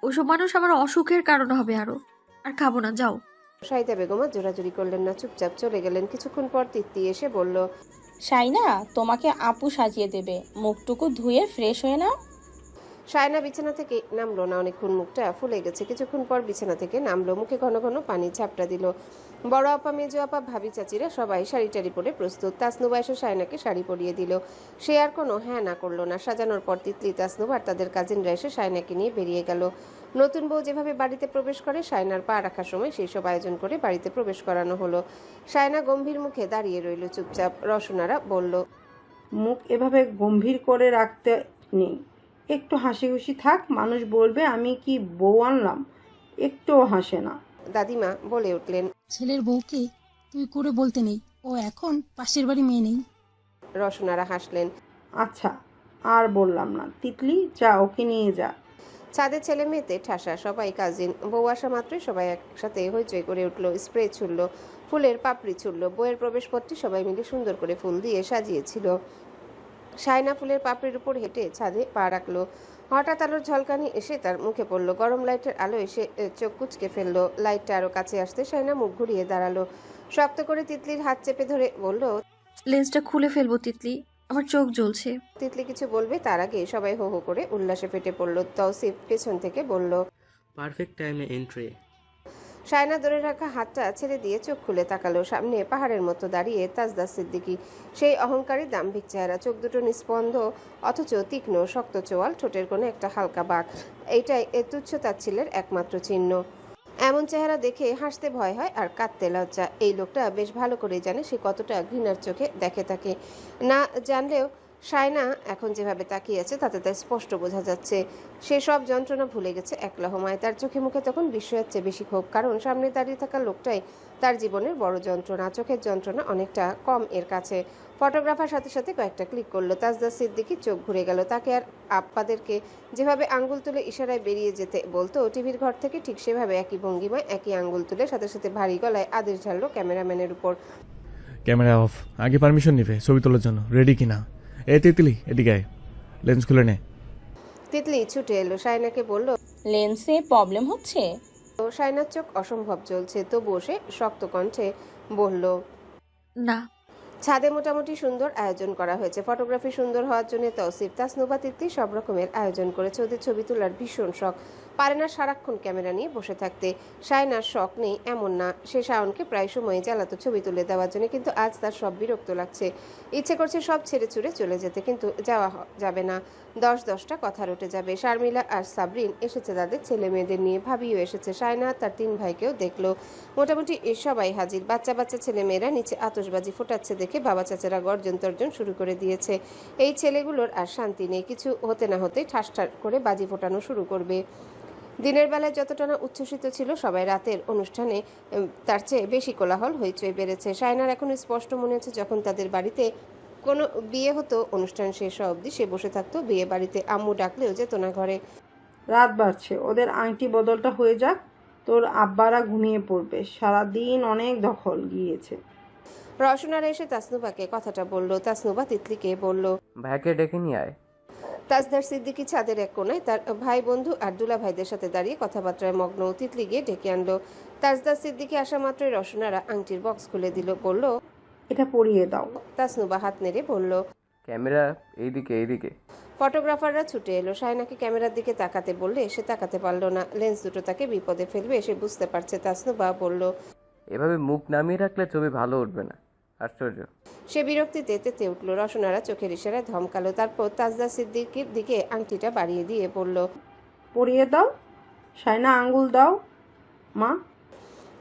ওইসব মানুষ আমার অসুখের কারণ হবে আরো। আর খাবো না, যাও। শাহিদা বেগম আর জোরাজুরি করলেন না, চুপচাপ চলে গেলেন। কিছুক্ষণ পর তিতলি এসে বলল, শাইনা, তোমাকে আপু সাজিয়ে দেবে, মুখটুকু ধুয়ে ফ্রেশ হয়ে নাও। শায়না বিছানা থেকে নামলো না, অনেকক্ষণ মুখটা ফুলে গেছে। কিছুক্ষণ পর বিছানা থেকে নামলো, মুখে ঘন ঘন পানি ঝাপটা দিল। বড় আপা, মেজো আপা, ভাবি, চাচিরা সবাই শাড়ি টাড়ি পরে প্রস্তুত। তাসনুবা এসে শায়নাকে শাড়ি পরিয়ে দিল। সে আর কোনো হ্যাঁ না করলো না। সাজানোর পর তিতলি, তাসনুবা আর তাদের কাজিনরা এসে শায়নাকে নিয়ে বেরিয়ে গেল। নতুন বউ যেভাবে বাড়িতে প্রবেশ করে, শায়নার পা রাখার সময় সেই সব আয়োজন করে বাড়িতে প্রবেশ করানো হলো। শায়না গম্ভীর মুখে দাঁড়িয়ে রইল চুপচাপ। রসনারা বলল, মুখ এভাবে গম্ভীর করে রাখতে নেই, একটু হাসি খুশি থাক। মানুষ বলবে আমি কি বউ আনলাম। একটুও হাসে না। দাদিমা বলে উঠলেন, ছেলের বউকে তুই করে বলতে নেই, ও এখন পাশের বাড়ি মেয়ে নেই। রসনারা হাসলেন। আচ্ছা, আর বললাম না। তিতলি, যা ওকে নিয়ে যা। ছাদে ছেলে মেয়েতে ঠাসা, সবাই কাজিন। বউ আসা মাত্রই সবাই একসাথে হইচই করে উঠলো, স্প্রে ছুড়লো, ফুলের পাপড়ি ছুড়লো। বউয়ের প্রবেশপথটি সবাই মিলে সুন্দর করে ফুল দিয়ে সাজিয়েছিল। শায়না ফুলের পাপড়ির উপর হেঁটে ছাদে পা রাখলো। হঠাৎ আলোর ঝলকানি এসে তার মুখে পড়লো। গরম লাইটের আলো এসে চোখ কুচকে ফেললো। লাইটটা আরো কাছে আসতে শায়না মুখ ঘুরিয়ে দাঁড়ালো। শক্ত করে তিতলির হাত চেপে ধরে বলল, লেন্সটা খুলে ফেলবো তিতলি, আমার চোখ জ্বলছে। তিতলি কিছু বলবে তার আগে সবাই হো হো করে উল্লাসে ফেটে পড়লো। তৌসিফ পেছন থেকে বলল, পারফেক্ট টাইমে এন্ট্রি। শায়না ধরে রাখা হাতটা ছেড়ে দিয়ে চোখ খুলে তাকালো। সামনে পাহাড়ের মতো দাঁড়িয়ে তাজদার সিদ্দিকী, সেই অহংকারী দাম্ভিক চেহারা, চোখ দুটো নিস্পন্দ অথচ তীক্ষ্ণ, শক্ত চোয়াল, ঠোঁটের কোণে একটা হালকা বাঁক। এইটাই তুচ্ছ তাচ্ছিল্যের একমাত্র চিহ্ন। এমন চেহারা দেখে হাসতে ভয় হয় আর কাঁদতে লজ্জা। এই লোকটা বেশ ভালো করে জানে সে কতটা ঘৃণার চোখে দেখে তাকে। না জানলেও শায়না এখন যেভাবে তাকিয়ে আছে তাতে তাই স্পষ্ট বোঝা যাচ্ছে সে সব যন্ত্রণা ভুলে গেছে এক লহমায়। তার চোখে মুখে তখন বিস্ময়ের চেয়ে বেশি ক্ষোভ, কারণ সামনে দাঁড়িয়ে থাকা লোকটাই তার জীবনের বড় যন্ত্রণা। চোখের যন্ত্রণা অনেকটা কম এর কাছে। ফটোগ্রাফার সাথে সাথে কয়েকটা ক্লিক করলো। তাজদার সিদ্দিকীর চোখ ঘুরে গেল। তাকে আর আপ্পাদেরকে যেভাবে আঙ্গুল তুলে ইশারায় বেরিয়ে যেতে বলতো টিভির ঘর থেকে, ঠিক সেভাবে একই ভঙ্গিমায় একই আঙ্গুল তুলে সাথে সাথে ভারী গলায় আদেশ ঝাড়লো ক্যামেরাম্যানের উপর। ক্যামেরা অফ, আগে পারমিশন নিবে ছবি তোলার জন্য, রেডি কিনা? এই তিতলি, এদিকে আয়, লেন্স খুলে নে। তিতলি ছুটে এলো, শায়নাকে বলল, লেন্সে প্রবলেম হচ্ছে? শায়নার চোখ অসম্ভব জ্বলছে, তবুও সে শক্ত কণ্ঠে বলল, না। ছাদে মোটামুটি সুন্দর আয়োজন করা হয়েছে। ফটোগ্রাফি সুন্দর হওয়ার জন্য তৌসিফ, তাসনুবা, তিতলি সব রকমের আয়োজন করেছে। ওদের ছবি তোলার ভীষণ শখ, পারে না সারাক্ষণ ক্যামেরা নিয়ে বসে থাকতে। শায়নার শখ নেই এমন না, সে শাওনকে প্রায় সময়ই জ্বালাতো ছবি তুলে দেওয়ার জন্য, কিন্তু আজ তার সব বিরক্ত লাগছে। ইচ্ছে করছে সব ছেড়ে ছুড়ে চলে যেতে, কিন্তু যাওয়া যাবে না। 10-10টা কথা রটে যাবে। শারমিলা আর সাবরিন এসেছে তাদের ছেলে মেয়েদের নিয়ে, ভাবিও এসেছে। শায়না তার 3 ভাইকেও দেখলো। মোটামুটি সবাই হাজির। বাচ্চা বাচ্চা ছেলে মেয়েরা নিচে আতশবাজি ফোটাচ্ছে দেখে বাবা চাচারা গর্জন তর্জন শুরু করে দিয়েছে। এই ছেলেগুলোর আর শান্তি নেই, কিছু হতে না হতে ঠাস ঠাস করে বাজি ফোটানো শুরু করবে। দিনের বেলায় যতটা না উচ্ছ্বসিত ছিল সবাই, রাতের অনুষ্ঠানে তার চেয়ে বেশি কোলাহল হইচই বেড়েছে। শায়নার এখন স্পষ্ট মনে হচ্ছে যখন তাদের বাড়িতে কোনো বিয়ে হতো, অনুষ্ঠান শেষ হওয়া অবধি সে বসে থাকতো বিয়ে বাড়িতে। আম্মু ডাকলেও যেত না ঘরে। রাত বাড়ছে, ওদের আংটি বদলটা হয়ে যাক, তোর আব্বারা ঘুমিয়ে পড়বে। সারাদিন অনেক দখল গিয়েছে। রসনারা এসে তাসনুবাকে কথাটা বলল। তাসনুবা তিতলিকে বলল, ভাইকে ডেকে নিয়ে আয়। তাজদার সিদ্দিকী ছাদের এক কোনায় তার ভাই বন্ধু আর দুলা ভাইদের সাথে দাঁড়িয়ে কথাবার্তায় মগ্ন। তিতলি গিয়ে ডেকে আনলো। তাজদার সিদ্দিকী আসা মাত্রই রসনারা আংটির বক্স খুলে দিল, বলল, এটা পরিয়ে দাও। তাসনুবা হাত নেড়ে বলল, ক্যামেরা এইদিকে এইদিকে। ফটোগ্রাফাররা ছুটে এলো। শায়নাকে ক্যামেরার দিকে তাকাতে বললে সে তাকাতে পারল না। লেন্স দুটো তাকে বিপদে ফেলবে সে বুঝতে পারছে। তাসনুবা বলল, এভাবে মুখ নামিয়ে রাখলে ছবি ভালো উঠবে না। আশ্চর্য। সে বিরক্তিতে তেতে উঠল। রসনারা চোখের ইশারায় ধমকালো। তারপর তাজদার সিদ্দিকীর দিকে আংটিটা বাড়িয়ে দিয়ে বলল, পরিয়ে দাও। শায়না, আঙ্গুল দাও মা।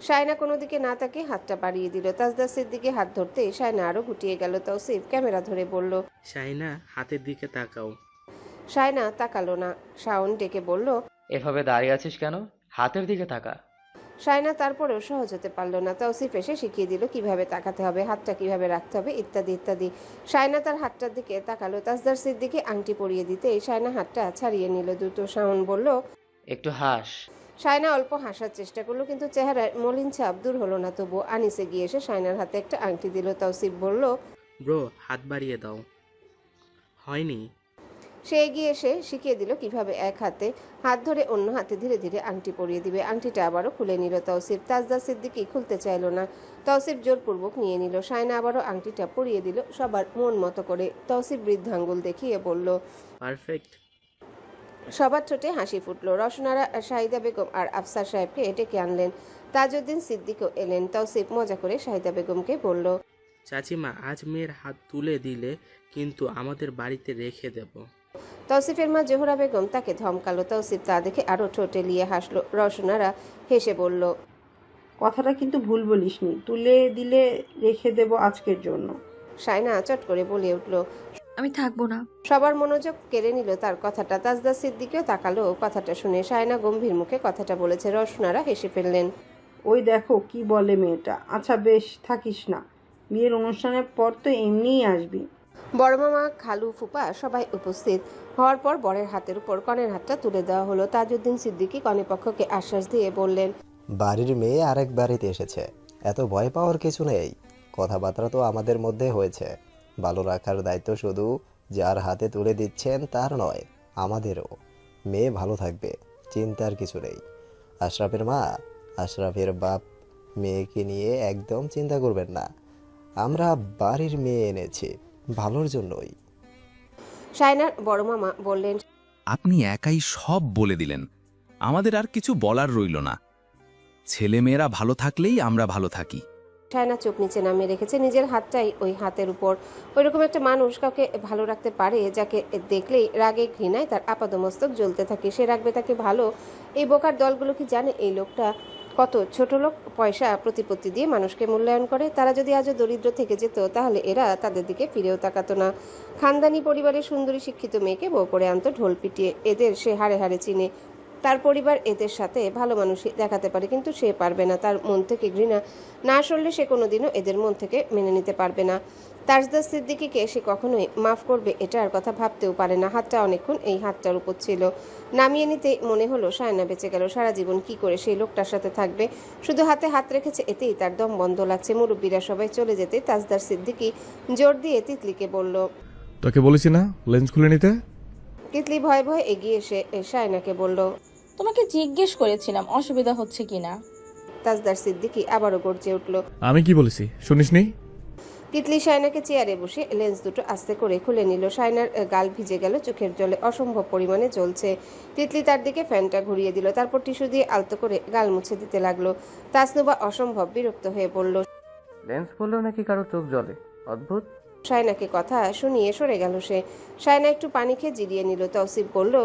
শায়না কোনো দিকে না তাকিয়ে হাতটা বাড়িয়ে দিল। তাজদার সিদ্দিকী হাত ধরতে শায়না আরো গুটিয়ে গেল। তৌসিফ ক্যামেরা ধরে বলল, শাইনা, হাতের দিকে তাকাও। শায়না তাকালো না। শাওন ডেকে বলল, এভাবে দাঁড়িয়ে আছিস কেন? হাতের দিকে তাকা। শায়না তারপরেও সহজ হতে পারল না। তৌসিফ এসে শিখিয়ে দিল কিভাবে তাকাতে হবে, হাতটা কিভাবে রাখতে হবে, ইত্যাদি ইত্যাদি। শায়না তার হাতটার দিকে তাকালো। তাজদার সিদ্দিকী আংটি পরিয়ে দিতে শায়না হাতটা ছাড়িয়ে নিল দ্রুত। শাওন বলল, একটু হাস। শায়না অল্প হাসার চেষ্টা করলো, কিন্তু চেহারায় মলিন ছাপ দূর হলো না। তবু আনিসে গিয়ে এসে শায়নার হাতে একটা আংটি দিল। তৌসিফ বলল, ব্রো হাত বাড়িয়ে দাও। হয়নি? সে এগিয়ে এসে শিখিয়ে দিল কিভাবে এক হাতে হাত ধরে অন্য হাতে ধীরে ধীরে আংটি পরিয়ে দিবে। আংটিটা আবারও খুলে নিল তৌসিফ। তাজদার সিদ্দিকী খুলতে চাইল না। তৌসিফ জোরপূর্বক নিয়ে নিল। শায়না আবারও আংটিটা পরিয়ে দিল সবার মন মতো করে। তৌসিফ বৃদ্ধাঙ্গুল দেখিয়ে বলল, পারফেক্ট। সবার ঠোঁটে হাসি ফুটলো। রওশনারা শাহিদা বেগম আর আফসার সাহেবকে ডেকে আনলেন। তাজউদ্দিন সিদ্দিকও এলেন। তৌসিফ মজা করে শাহিদা বেগমকে বলল, চাচিমা আজ মেয়ের হাত তুলে দিলে কিন্তু আমাদের বাড়িতে রেখে দেব। তৌসিফের মা জোহরা বেগম তাকে ধমকালো। তৌসিফ তা দেখে আরো ঠোঁটে লিয়ে হাসলো। রওশনারা হেসে বলল, কথাটা কিন্তু ভুল বলিসনি, তুলে দিলে রেখে দেব আজকের জন্য। শায়না চট করে বলে উঠল, আমি থাকবো না। সবার মনোযোগ কেড়ে নিল তার কথাটা। তাজদার সিদ্দিকীও তাকালো কথাটা শুনে। শায়না গম্ভীর মুখে কথাটা বলেছে। রওশনারা হেসে ফেললেন। ওই দেখো কি বলে মেয়েটা। আচ্ছা বেশ, থাকিস না, বিয়ের অনুষ্ঠানের পর তো এমনিই আসবি। বড় মামা, খালু, ফুপা সবাই উপস্থিত হওয়ার পর বরের হাতের উপর কনের হাতটা তুলে দেওয়া হলো। তাজউদ্দিন সিদ্দিকী কনেপক্ষকে আশ্বাস দিয়ে বললেন, বাড়ির মেয়ে আরেক বাড়িতে এসেছে, এত ভয় পাওয়ার কিছু নেই। কথাবার্তা তো আমাদের মধ্যে হয়েছে। ভালো রাখার দায়িত্ব শুধু যার হাতে তুলে দিচ্ছেন তার নয়, আমাদেরও। মেয়ে ভালো থাকবে, চিন্তার কিছু নেই। আশরাফের মা, আশরাফের বাপ মেয়েকে নিয়ে একদম চিন্তা করবেন না। আমরা বাড়ির মেয়ে এনেছি ভালোর জন্যই। শায়নার বড় মামা বললেন, আপনি একাই সব বলে দিলেন, আমাদের আর কিছু বলার রইল না। ছেলেমেয়েরা ভালো থাকলেই আমরা ভালো থাকি। শায়না চোখ নিচে নামিয়ে রেখেছে। নিজের হাতটাই ওই হাতের উপর। ওইরকম একটা মানুষ কাউকে ভালো রাখতে পারে যাকে দেখলেই রাগে ঘৃণায় তার আপাদমস্তক জ্বলতে থাকে। সে রাখবে তাকে ভালো? এই বোকার দলগুলো কি জানে এই লোকটা কত ছোট লোক? পয়সা প্রতিপত্তি দিয়ে মানুষকে মূল্যায়ন করে। তারা যদি আজও দরিদ্র থেকে যেত তাহলে এরা তাদের দিকে ফিরেও তাকাতো না। খানদানি পরিবারের সুন্দরী শিক্ষিত মেয়েকে বউ করে আনতো ঢোল পিটিয়ে। এদের সে হাড়ে হাড়ে চিনে। তার পরিবার এদের সাথে ভালো মানুষই দেখাতে পারে, কিন্তু সে পারবে না। তার মন থেকে ঘৃণা না সরলে সে কোনোদিনও এদের মন থেকে মেনে নিতে পারবে না। তাজদার সিদ্দিকীকে সে কখনোই মাফ করবে এটার কথা ভাবতেও পারে না। হাতটা অনেকক্ষণ এই হাতটার উপর ছিল। নামিয়ে নিতে মনে হলো শায়না বেঁচে গেল। সারা জীবন কি করে সেই লোকটার সাথে থাকবে? শুধু হাতে হাত রেখেছে, এতেই তার দম বন্ধ লাগছে। মুরব্বীরা সবাই চলে যেতে তাজদার সিদ্দিকী জোর দিয়ে তিতলিকে বলল, তোকে বলেছি না লেন্স খুলে নিতে। তিতলি ভয়ে ভয়ে এগিয়ে এসে শায়নাকে বলল, তোমাকে জিজ্ঞেস করেছিলাম অসুবিধা হচ্ছে কিনা। তাজদার সিদ্দিকী আবারও গর্জে উঠল, আমি কি বলেছি শুনিসনি? তিতলি শায়নাকে চেয়ারে বসে লেন্স দুটো আস্তে করে খুলে নিল। শায়নার গাল ভিজে গেল, চোখের জলে অসম্ভব পরিমাণে জ্বলছে। তিতলি তার দিকে ফ্যানটা ঘুরিয়ে দিল, তারপর টিস্যু দিয়ে আলতো করে গাল মুছে দিতে লাগলো। তাসনুবা অসম্ভব বিরক্ত হয়ে বলল, লেন্স পড়লেও নাকি কারো চোখ জ্বলে, অদ্ভুত। শায়নাকে কথা শুনিয়ে সরে গেল সে। শায়না একটু পানি খেয়ে জিরিয়ে নিল। তৌসিফ বলল,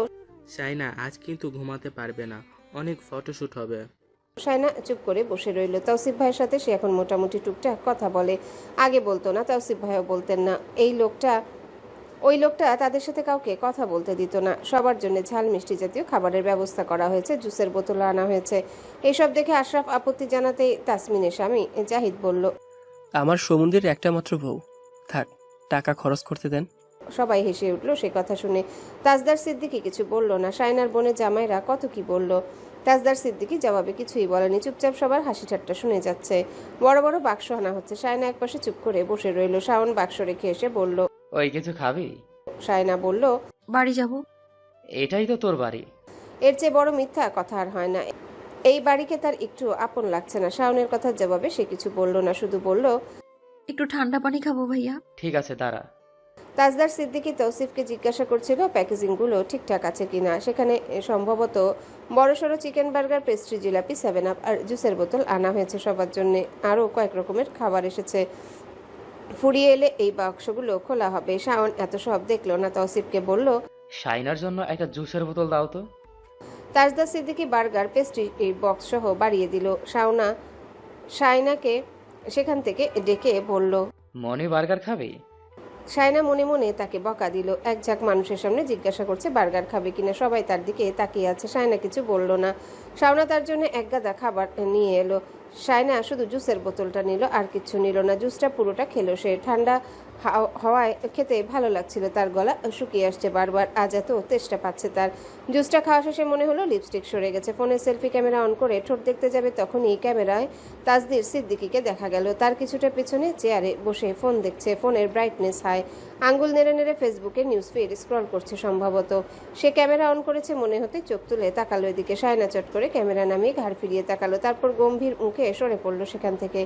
শায়না আজ কিন্তু ঘুমাতে পারবে না, অনেক ফটোশুট হবে। শায়না চুপ করে বসে রইল। তৌসিফ ভাইয়ের সাথে সে এখন মোটামুটি টুকটাক কথা বলে। আগে বলতো না, তৌসিফ ভাইও বলতেন না। ওই লোকটা তাদের সাথে কাউকে কথা বলতে দিত না। সবার জন্য ঝাল মিষ্টি জাতীয় খাবারের ব্যবস্থা করা হয়েছে, জুসের বোতল আনা হয়েছে। এইসব দেখে আশরাফ আপত্তি জানাতেই তাসমিনের স্বামী জাহিদ বলল, আমার সমুদ্রের একটা মাত্র বউ, থাক টাকা খরচ করতে দেন। সবাই হেসে উঠল সে কথা শুনে। তাজদার সিদ্দিকী কিছু বলল না। শায়নার বোনের জামাইরা কত কি বলল। তাজদার সিদ্দিকী জবাবে কিছুই বলেনি, চুপচাপ সবার হাসি ঠাট্টা শুনে যাচ্ছে। বড় বড় বাক্স আনা হচ্ছে। শায়না একপাশে চুপ করে বসে রইল। শাওন বাক্স রেখে এসে বলল, ওই কিছু খাবি? শায়না বলল, বাড়ি যাব। এটাই তো তোর বাড়ি। এর চেয়ে বড় মিথ্যা কথা আর হয় না। এই বাড়িকে তার একটু আপন লাগছে না। শাওনের কথার জবাবে সে কিছু বলল না, শুধু বলল, একটু ঠান্ডা পানি খাবো ভাইয়া। ঠিক আছে দাঁড়া। তাজদার সিদ্দিকী তৌসিফকে জিজ্ঞাসা করছিল প্যাকেজিংগুলো ঠিকঠাক আছে কিনা। সেখানে সম্ভবত বড়সড় chicken burger, pastry, jilapi, 7 Up আর জুসের বোতল আনা হয়েছে সবার জন্য। আরও কয়েক রকমের খাবার এসেছে। ফুরিয়ে এলে এই বাক্সগুলো খোলা হবে। শাওন এত সব দেখলো না। তৌসিফকে বলল, শাইনার জন্য একটা জুসের বোতল দাও তো। তাজদার সিদ্দিকী বার্গার, পেস্ট্রি বক্স সহ বাড়িয়ে দিল। শায়নাকে সেখান থেকে ডেকে বলল, মনি বার্গার খাবি? শায়না মনে মনে তাকে বকা দিল। এক ঝাঁক মানুষের সামনে জিজ্ঞাসা করছে বার্গার খাবে কিনা। সবাই তার দিকে তাকিয়ে আছে। শায়না কিছু বলল না। শাওনা তার জন্য এক গাদা খাবার নিয়ে এলো। শায়না শুধু জুসের বোতলটা নিল, আর কিছু নিল না। জুসটা পুরোটা খেলো সে। ঠান্ডা হওয়ায় খেতে ভালো লাগছিল। তার গলা শুকিয়ে আসছে বারবার, আজ এত তেষ্টা পাচ্ছে তার। জুসটা খাওয়া শেষে মনে হলো লিপস্টিক সরে গেছে। ফোনের সেলফি ক্যামেরা অন করে ঠোঁট দেখতে যাবে, তখনই ক্যামেরায় তাসদির সিদ্দিকীকে দেখা গেল। তার কিছুটা পেছনে চেয়ারে বসে ফোন দেখছে। ফোনের ব্রাইটনেস হাই, আঙ্গুল নেড়ে নেড়ে ফেসবুকে নিউজ ফিড স্ক্রল করছে সম্ভবত। সে ক্যামেরা অন করেছে মনে হতে চোখ তুলে তাকালো এদিকে। সায়না চট করে ক্যামেরা নামিয়ে ঘাড় ফিরিয়ে তাকালো, তারপর গম্ভীর মুখে সরে পড়লো সেখান থেকে।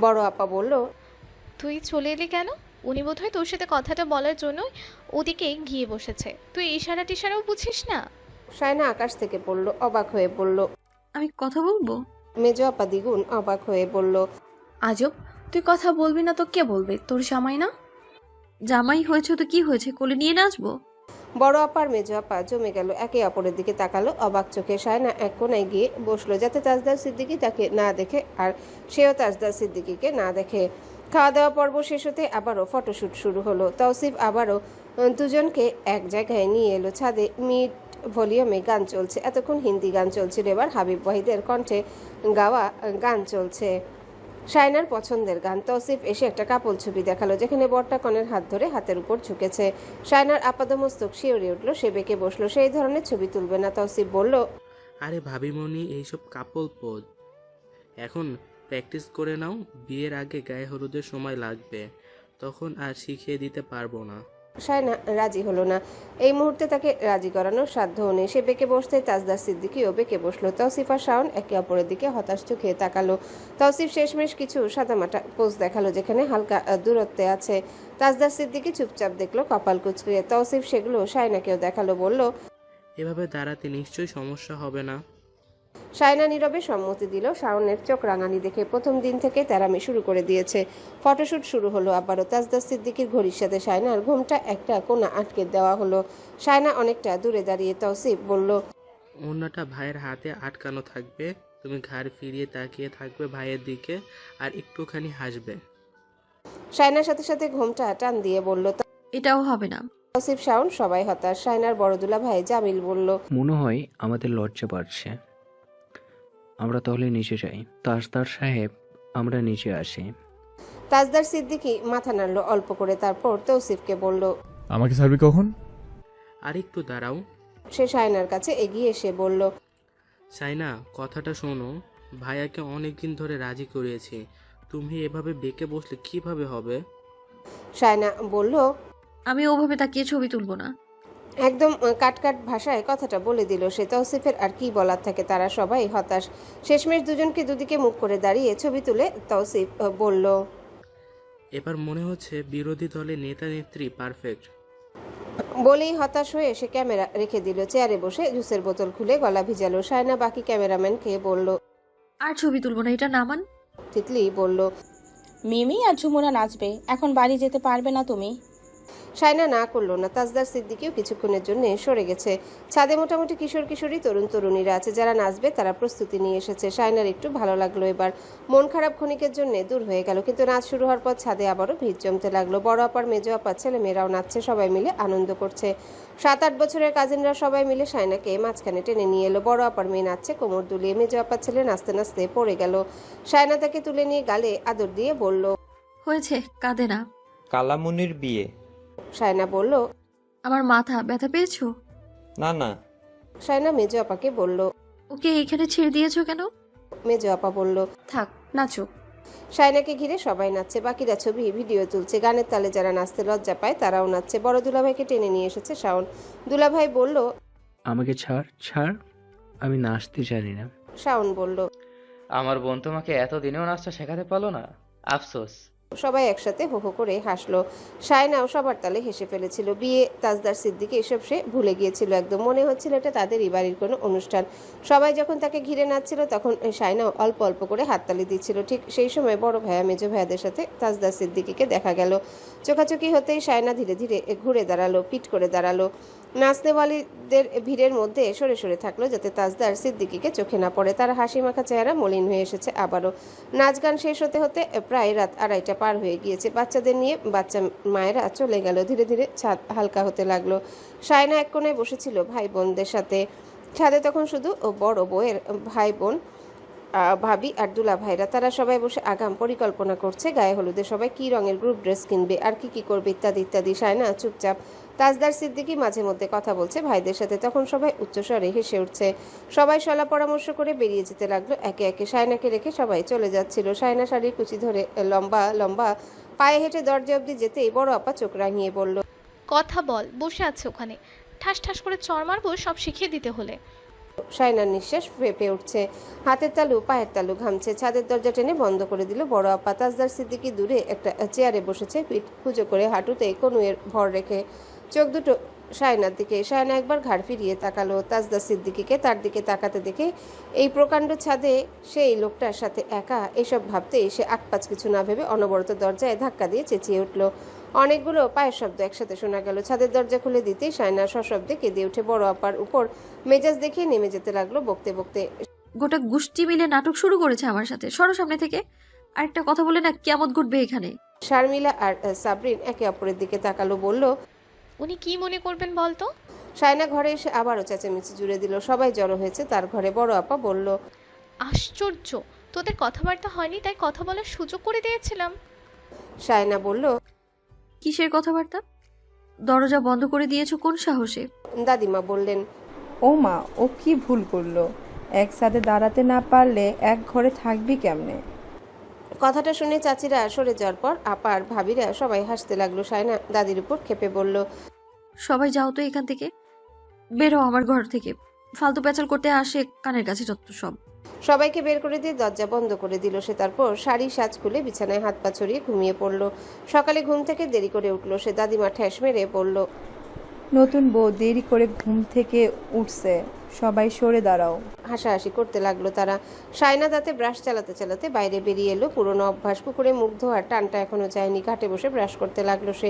বড় আপা বলল, তুই চলে এলি কেন? উনি বোধহয় তোর সাথে কথাটা বলার জন্য ওদিকে গিয়ে বসেছে। তুই ইশারা টিশারাও বুঝিস না? সায়না আকাশ থেকে পড়ল, অবাক হয়ে বলল, আমি কথা বলবো? মেজ আপা দ্বিগুণ অবাক হয়ে বলল, আজব, তুই কথা বলবি না তো কে বলবে? তোর জামাই না? জামাই হয়েছে তো কি হয়েছে, কোলে নিয়ে নাচবো? বড় আপার মেজ আপা জমে গেল, একে অপরের দিকে তাকালো অবাক চোখে। সায়না এক কোনায় গিয়ে বসলো যাতে তাজদার সিদ্দিকী তাকে না দেখে আর সেও তাজদার সিদ্দিকীকে না দেখে। খাওয়া দাওয়া পর্ব শেষ হতে আবারও ফটোশ্যুট শুরু হলো। তৌসিফ আবারও দুজনকে এক জায়গায় নিয়ে এলো। ছাদে মিড ভলিউমে গান চলছে। এতক্ষণ হিন্দি গান চলছিল, এবার হাবিব ওয়াহিদের কণ্ঠে গাওয়া গান চলছে, শায়নার পছন্দের গান। তৌসিফ এসে একটা কাপল ছবি দেখালো যেখানে বরটা কনের হাত ধরে হাতের উপর ঝুঁকেছে। শায়নার আপাদমস্তক শিউরে উঠলো, সে বেঁকে বসলো। সেই ধরনের ছবি তুলবে না। তৌসিফ বলল, আরে ভাবিমণি, এইসব কাপল পোজ এখন প্র্যাকটিস করে নাও, বিয়ের আগে গায়ে হলুদের সময় লাগবে, তখন আর শিখিয়ে দিতে পারবো না। শায়না রাজি হলো না। এই মুহূর্তে তাকে রাজি করানোর সাধ্যও নেই। সে বেঁকে বসতে তাজদার সিদ্দিকীও বেঁকে বসলো। তৌসিফ আর শাওন একে অপরের দিকে হতাশ চোখে তাকালো। তৌসিফ শেষমেশ কিছু সাদামাটা পোজ দেখালো যেখানে হালকা দূরত্বে আছে। তাজদার সিদ্দিকী চুপচাপ দেখলো কপাল কুচকিয়ে। তৌসিফ সেগুলো শায়নাকেও দেখালো, বলল, এভাবে দাঁড়াতে নিশ্চয়ই সমস্যা হবে না। শায়না নীরবে সম্মতি দিল। শাওনের চোখ রাঙানি দেখে প্রথম দিন থেকে তেরামি শুরু করে দিয়েছে। ফটোশুট শুরু হলো আবারও। তাজদার সিদ্দিকীর ঘড়ির সাথে শায়নার ঘুমটা একটা কোণা আটকে দেওয়া হলো। শায়না অনেকটা দূরে দাঁড়িয়ে। তৌসিফ বলল, ওড়নাটা ভাইয়ের হাতে আটকানো থাকবে, তুমি ঘাড় ফিরিয়ে তাকিয়ে থাকবে ভাইয়ের দিকে আর একটুখানি হাসবে। শায়নার সাথে সাথে ঘুমটা টান দিয়ে বলল, এটাও হবে না। তৌসিফ, শাওন সবাই হতাশ। শায়নার বড় দুলা ভাই জামিল বলল, মনে হয় আমাদের লজ্জা বাড়ছে, আমরা তাহলে নিচে যাই। তাজদার সাহেব, আমরা নিচে আসি। তাজদার সিদ্দিকী মাথা নাড়ল অল্প করে, তারপর তৌসিফকে বলল, আমাকে ছাড়বি কখন? আর একটু দাঁড়াও। সে শায়নার কাছে এগিয়ে এসে বলল, সাইনা, কথাটা শোনো, ভাইয়াকে অনেকদিন ধরে রাজি করিয়েছি, তুমি এভাবে বেঁকে বসলে কিভাবে হবে? শায়না বলল, আমি ওভাবে তাকিয়ে ছবি তুলবো না। একদম কাটকাট ভাষায় কথাটা বলে দিল সে। তৌসিফের আর কি বলার থাকে, তারা সবাই হতাশ। শেষমেশ দুজনকে দুদিকে মুখ করে দাঁড়িয়ে ছবি তুলে তৌসিফ বলল, এবার মনে হচ্ছে বিরোধী দলের নেতা নেত্রী পারফেক্ট। বলেই হতাশ হয়ে সে ক্যামেরা রেখে দিল। চেয়ারে বসে জুসের বোতল খুলে গলা ভিজালো। শায়না বাকি ক্যামেরাম্যানকে বলল, আর ছবি তুলবো না, এটা নামান। তিতলি বলল, মিমি আর ঝুমুরা নাচবে, এখন বাড়ি যেতে পারবে না তুমি? শায়না না করলো না। তাজদার সিদ্দিকীও কিছুক্ষণের জন্য সরে গেছে। ছাদে মোটামুটি কিশোর কিশোরী তরুণ তরুণীরা আছে, যারা নাচবে তারা প্রস্তুতি নিয়ে এসেছে। শায়নার একটু ভালো লাগলো, এবার মন খারাপ ক্ষণিকের জন্য দূর হয়ে গেল। কিন্তু নাচ শুরু হওয়ার পর ছাদে আবারও ভিড় জমতে লাগলো। বড় আপার মেজো আপার ছেলে মেয়েরাও নাচছে, সবাই মিলে আনন্দ করছে। 7-8 বছরের কাজিনরা সবাই মিলে শায়নাকে মাঝখানে টেনে নিয়ে এলো। বড় আপার মেয়ে নাচছে কোমর দুলিয়ে, মেজো আপার ছেলে নাচতে নাচতে পড়ে গেল। শায়না তাকে তুলে নিয়ে গালে আদর দিয়ে বলল, হয়েছে, কাঁদে না। কালামুনির বিয়ে। শায়না বলল, আমার মাথা ব্যথা পেয়েছো? না না। শায়না মেজো আপাকে বলল, ওকে এখানে ছেড়ে দিয়েছো কেন? মেজো আপা বলল, থাক, নাচো। শায়নাকে ঘিরে সবাই নাচছে, বাকিরা ছবি ভিডিও তুলছে। গানের তালে যারা নাচতে লজ্জা পায় তারাও নাচছে। বড় দুলাভাইকে টেনে নিয়ে এসেছে শাওন। দুলাভাই বলল, আমাকে ছাড় ছাড়, আমি নাচতে জানি না। শাওন বলল, আমার বোন তোমাকে এতদিনেও নাচটা শেখাতে পারলো না, আফসোস। সবাই একসাথে হো হো করে হাসলো। শায়নাও সবার তালে হেসে ফেলেছিল। বিয়ে, তাজদার সিদ্দিকী, এসব সে ভুলে গিয়েছিল একদম। মনে হচ্ছিল এটা তাদেরই বাড়ির কোনো অনুষ্ঠান। সবাই যখন তাকে ঘিরে নাচছিল তখন শায়নাও অল্প অল্প করে হাততালি দিচ্ছিল। ঠিক সেই সময় বড় ভাইয়া মেজো ভাইয়াদের সাথে তাজদার সিদ্দিকীকে দেখা গেল। চোখাচোখি হতেই শায়না ধীরে ধীরে ঘুরে দাঁড়ালো, পিঠ করে দাঁড়ালো। নাচনেওয়ালিদের ভিড়ের মধ্যে সরে সরে থাকলো যাতে তাজদার সিদ্দিকীকে চোখে না পড়ে। তার হাসি মাখা চেহারা মলিন হয়ে এসেছে আবারও। নাচ গান শেষ হতে হতে প্রায় রাত 2:30 পার হয়ে গিয়েছে। বাচ্চাদের নিয়ে বাচ্চা মায়েরা চলে গেল। ধীরে ধীরে ছাদ হালকা হতে লাগলো। শায়না এক কোণায় বসেছিল ভাই বোনদের সাথে। ছাদে তখন শুধু বড় বউয়ের ভাই বোন ভাবি আর দুলা ভাইরা, তারা সবাই বসে আগাম পরিকল্পনা করছে গায়ে হলুদে সবাই কি রঙের গ্রুপ ড্রেস কিনবে আর কি করবে ইত্যাদি ইত্যাদি। সায়না চুপচাপ, তাজদার সিদ্দিকী মাঝে মধ্যে কথা বলছে ভাইদের সাথে, তখন সবাই উচ্চস্বরে হেসে উঠছে। সবাই সলা পরামর্শ করে বেরিয়ে যেতে লাগলো একে একে। সায়নাকে রেখে সবাই চলে যাচ্ছিল। সায়না শাড়ির কুচি ধরে লম্বা লম্বা পায়ে হেঁটে দরজা অবধি যেতেই বড় আপা চোখ রাঙিয়ে বলল, কথা বল, বসে আছে ওখানে, ঠাস ঠাস করে চড় মারবো সব শিখিয়ে দিতে হলে। সায়নার নিঃশ্বাস ফেঁপে উঠছে, হাতের তালু পায়ের তালু ঘামছে। ছাদের দরজা টেনে বন্ধ করে দিল বড় আপা। তাজদার সিদ্দিকী দূরে একটা চেয়ারে বসেছে, পিঠ কুঁজো করে হাঁটুতে কনুয়ের ভর রেখে, চোখ দুটো সায়নার দিকে। সায়না একবার ঘাড় ফিরিয়ে তাকালো তাজদার সিদ্দিকীকে। তার দিকে তাকাতে দেখে এই প্রকাণ্ড ছাদে সেই লোকটার সাথে একা, এসব ভাবতেই সে আকপাচ কিছু না ভেবে অনবরত দরজায় ধাক্কা দিয়ে চেঁচিয়ে উঠল। অনেকগুলো পায়ের শব্দ একসাথে শোনা গেল। ছাদের দরজা খুলে দিতেই সায়না সশব্দে কেঁদে উঠে বড় আপার উপর মেজাজ দেখিয়ে নেমে যেতে লাগলো বকতে বকতে। গোটা গোষ্ঠী মিলে নাটক শুরু করেছে আমার সাথে, সরো সামনে থেকে। আরেকটা কথা বলে না কিয়ামত ঘটবে এখানে। শারমিলা আর সাবরিন একে অপরের দিকে তাকালো, বলল, উনি কি মনে করবেন বলতো? সায়না ঘরে এসে আবারও চেঁচামেচি জুড়ে দিল। সবাই জড়ো হয়েছে তার ঘরে। বড় আপা বলল, আশ্চর্য, তোদের কথাবার্তা হয়নি তাই কথা বলার সুযোগ করে দিয়েছিলাম। সায়না বলল, কিসের কথাবার্তা? দরজা বন্ধ করে দিয়েছো কোন সাহসে? দাদিমা বললেন, ও মা, ও কি ভুল করলো? একসাথে দাঁড়াতে না পারলে এক ঘরে থাকবি কেমনে? কথাটা শুনে চাচিরা সরে যাওয়ার পর আপার ভাবিরা সবাই হাসতে লাগলো। সায়না দাদির উপর খেপে বলল, সবাই যাও তো এখান থেকে, বেরো আমার ঘর থেকে। ফালতু পেঁচাল করতে আসে কানের কাছে যত সব। সবাইকে বের করে দিয়ে দরজা বন্ধ করে দিল সে। তারপর শাড়ি সাজ খুলে বিছানায় হাত পা ছড়িয়ে ঘুমিয়ে পড়ল। সকালে ঘুম থেকে দেরি করে উঠলো সে। দাদিমা ঠ্যাস মেরে বলল, নতুন বউ দেরি করে ঘুম থেকে উঠছে, সবাই সরে দাঁড়াও। হাসাহাসি করতে লাগলো তারা। সায়না দাঁতে ব্রাশ চালাতে চালাতে বাইরে বেরিয়ে এলো। পুরনো অভ্যাস, পুকুরে মুখ ধোয়ার টানটা এখনো যায়নি। ঘাটে বসে ব্রাশ করতে লাগলো সে।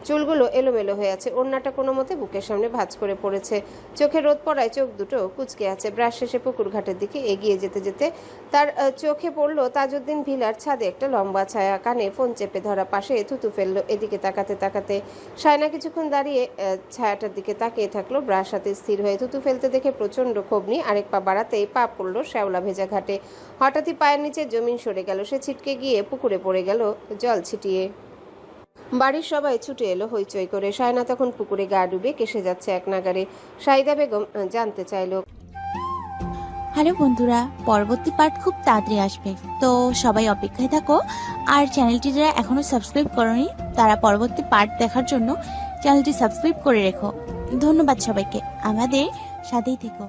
চুলগুলো এলোমেলো হয়ে আছে, ওড়নাটা কোনো মতে বুকের সামনে ভাঁজ করে পড়েছে। চোখে রোদ পড়ায় চোখ দুটো কুচকে আছে। ব্রাশ শেষে পুকুর ঘাটের দিকে এগিয়ে যেতে যেতে তার চোখে পড়লো তাজউদ্দিন ভিলার ছাদে একটা লম্বা ছায়া। কানে ফোন চেপে ধরা, পাশে থুতু ফেললো। এদিকে তাকাতে তাকাতে সায়না কিছুক্ষণ দাঁড়িয়ে ছায়াটার দিকে তাকিয়ে থাকলো, ব্রাশ হাতে স্থির হয়ে। থুতু ফেলতে দেখে প্রচন্ড ক্ষোভ নিয়ে আরেক পা বাড়াতেই পা পড়লো শ্যাওলা ভেজা ঘাটে। হঠাৎই পায়ের নিচে জমিন সরে গেল। সে ছিটকে গিয়ে পুকুরে পড়ে গেল জল ছিটিয়ে। বাড়ির সবাই ছুটে এলো হইচই করে। সায়না তখন পুকুরে গা ডুবে কেসে যাচ্ছে এক নাগারে। শাহিদা বেগম জানতে চাইল, হ্যালো বন্ধুরা, পরবর্তী পার্ট খুব তাড়াতাড়ি আসবে, তো সবাই অপেক্ষায় থাকো। আর চ্যানেলটি যারা এখনো সাবস্ক্রাইব করোনি তারা পরবর্তী পার্ট দেখার জন্য চ্যানেলটি সাবস্ক্রাইব করে রেখো। ধন্যবাদ সবাইকে, আমাদের সাথেই থেকো।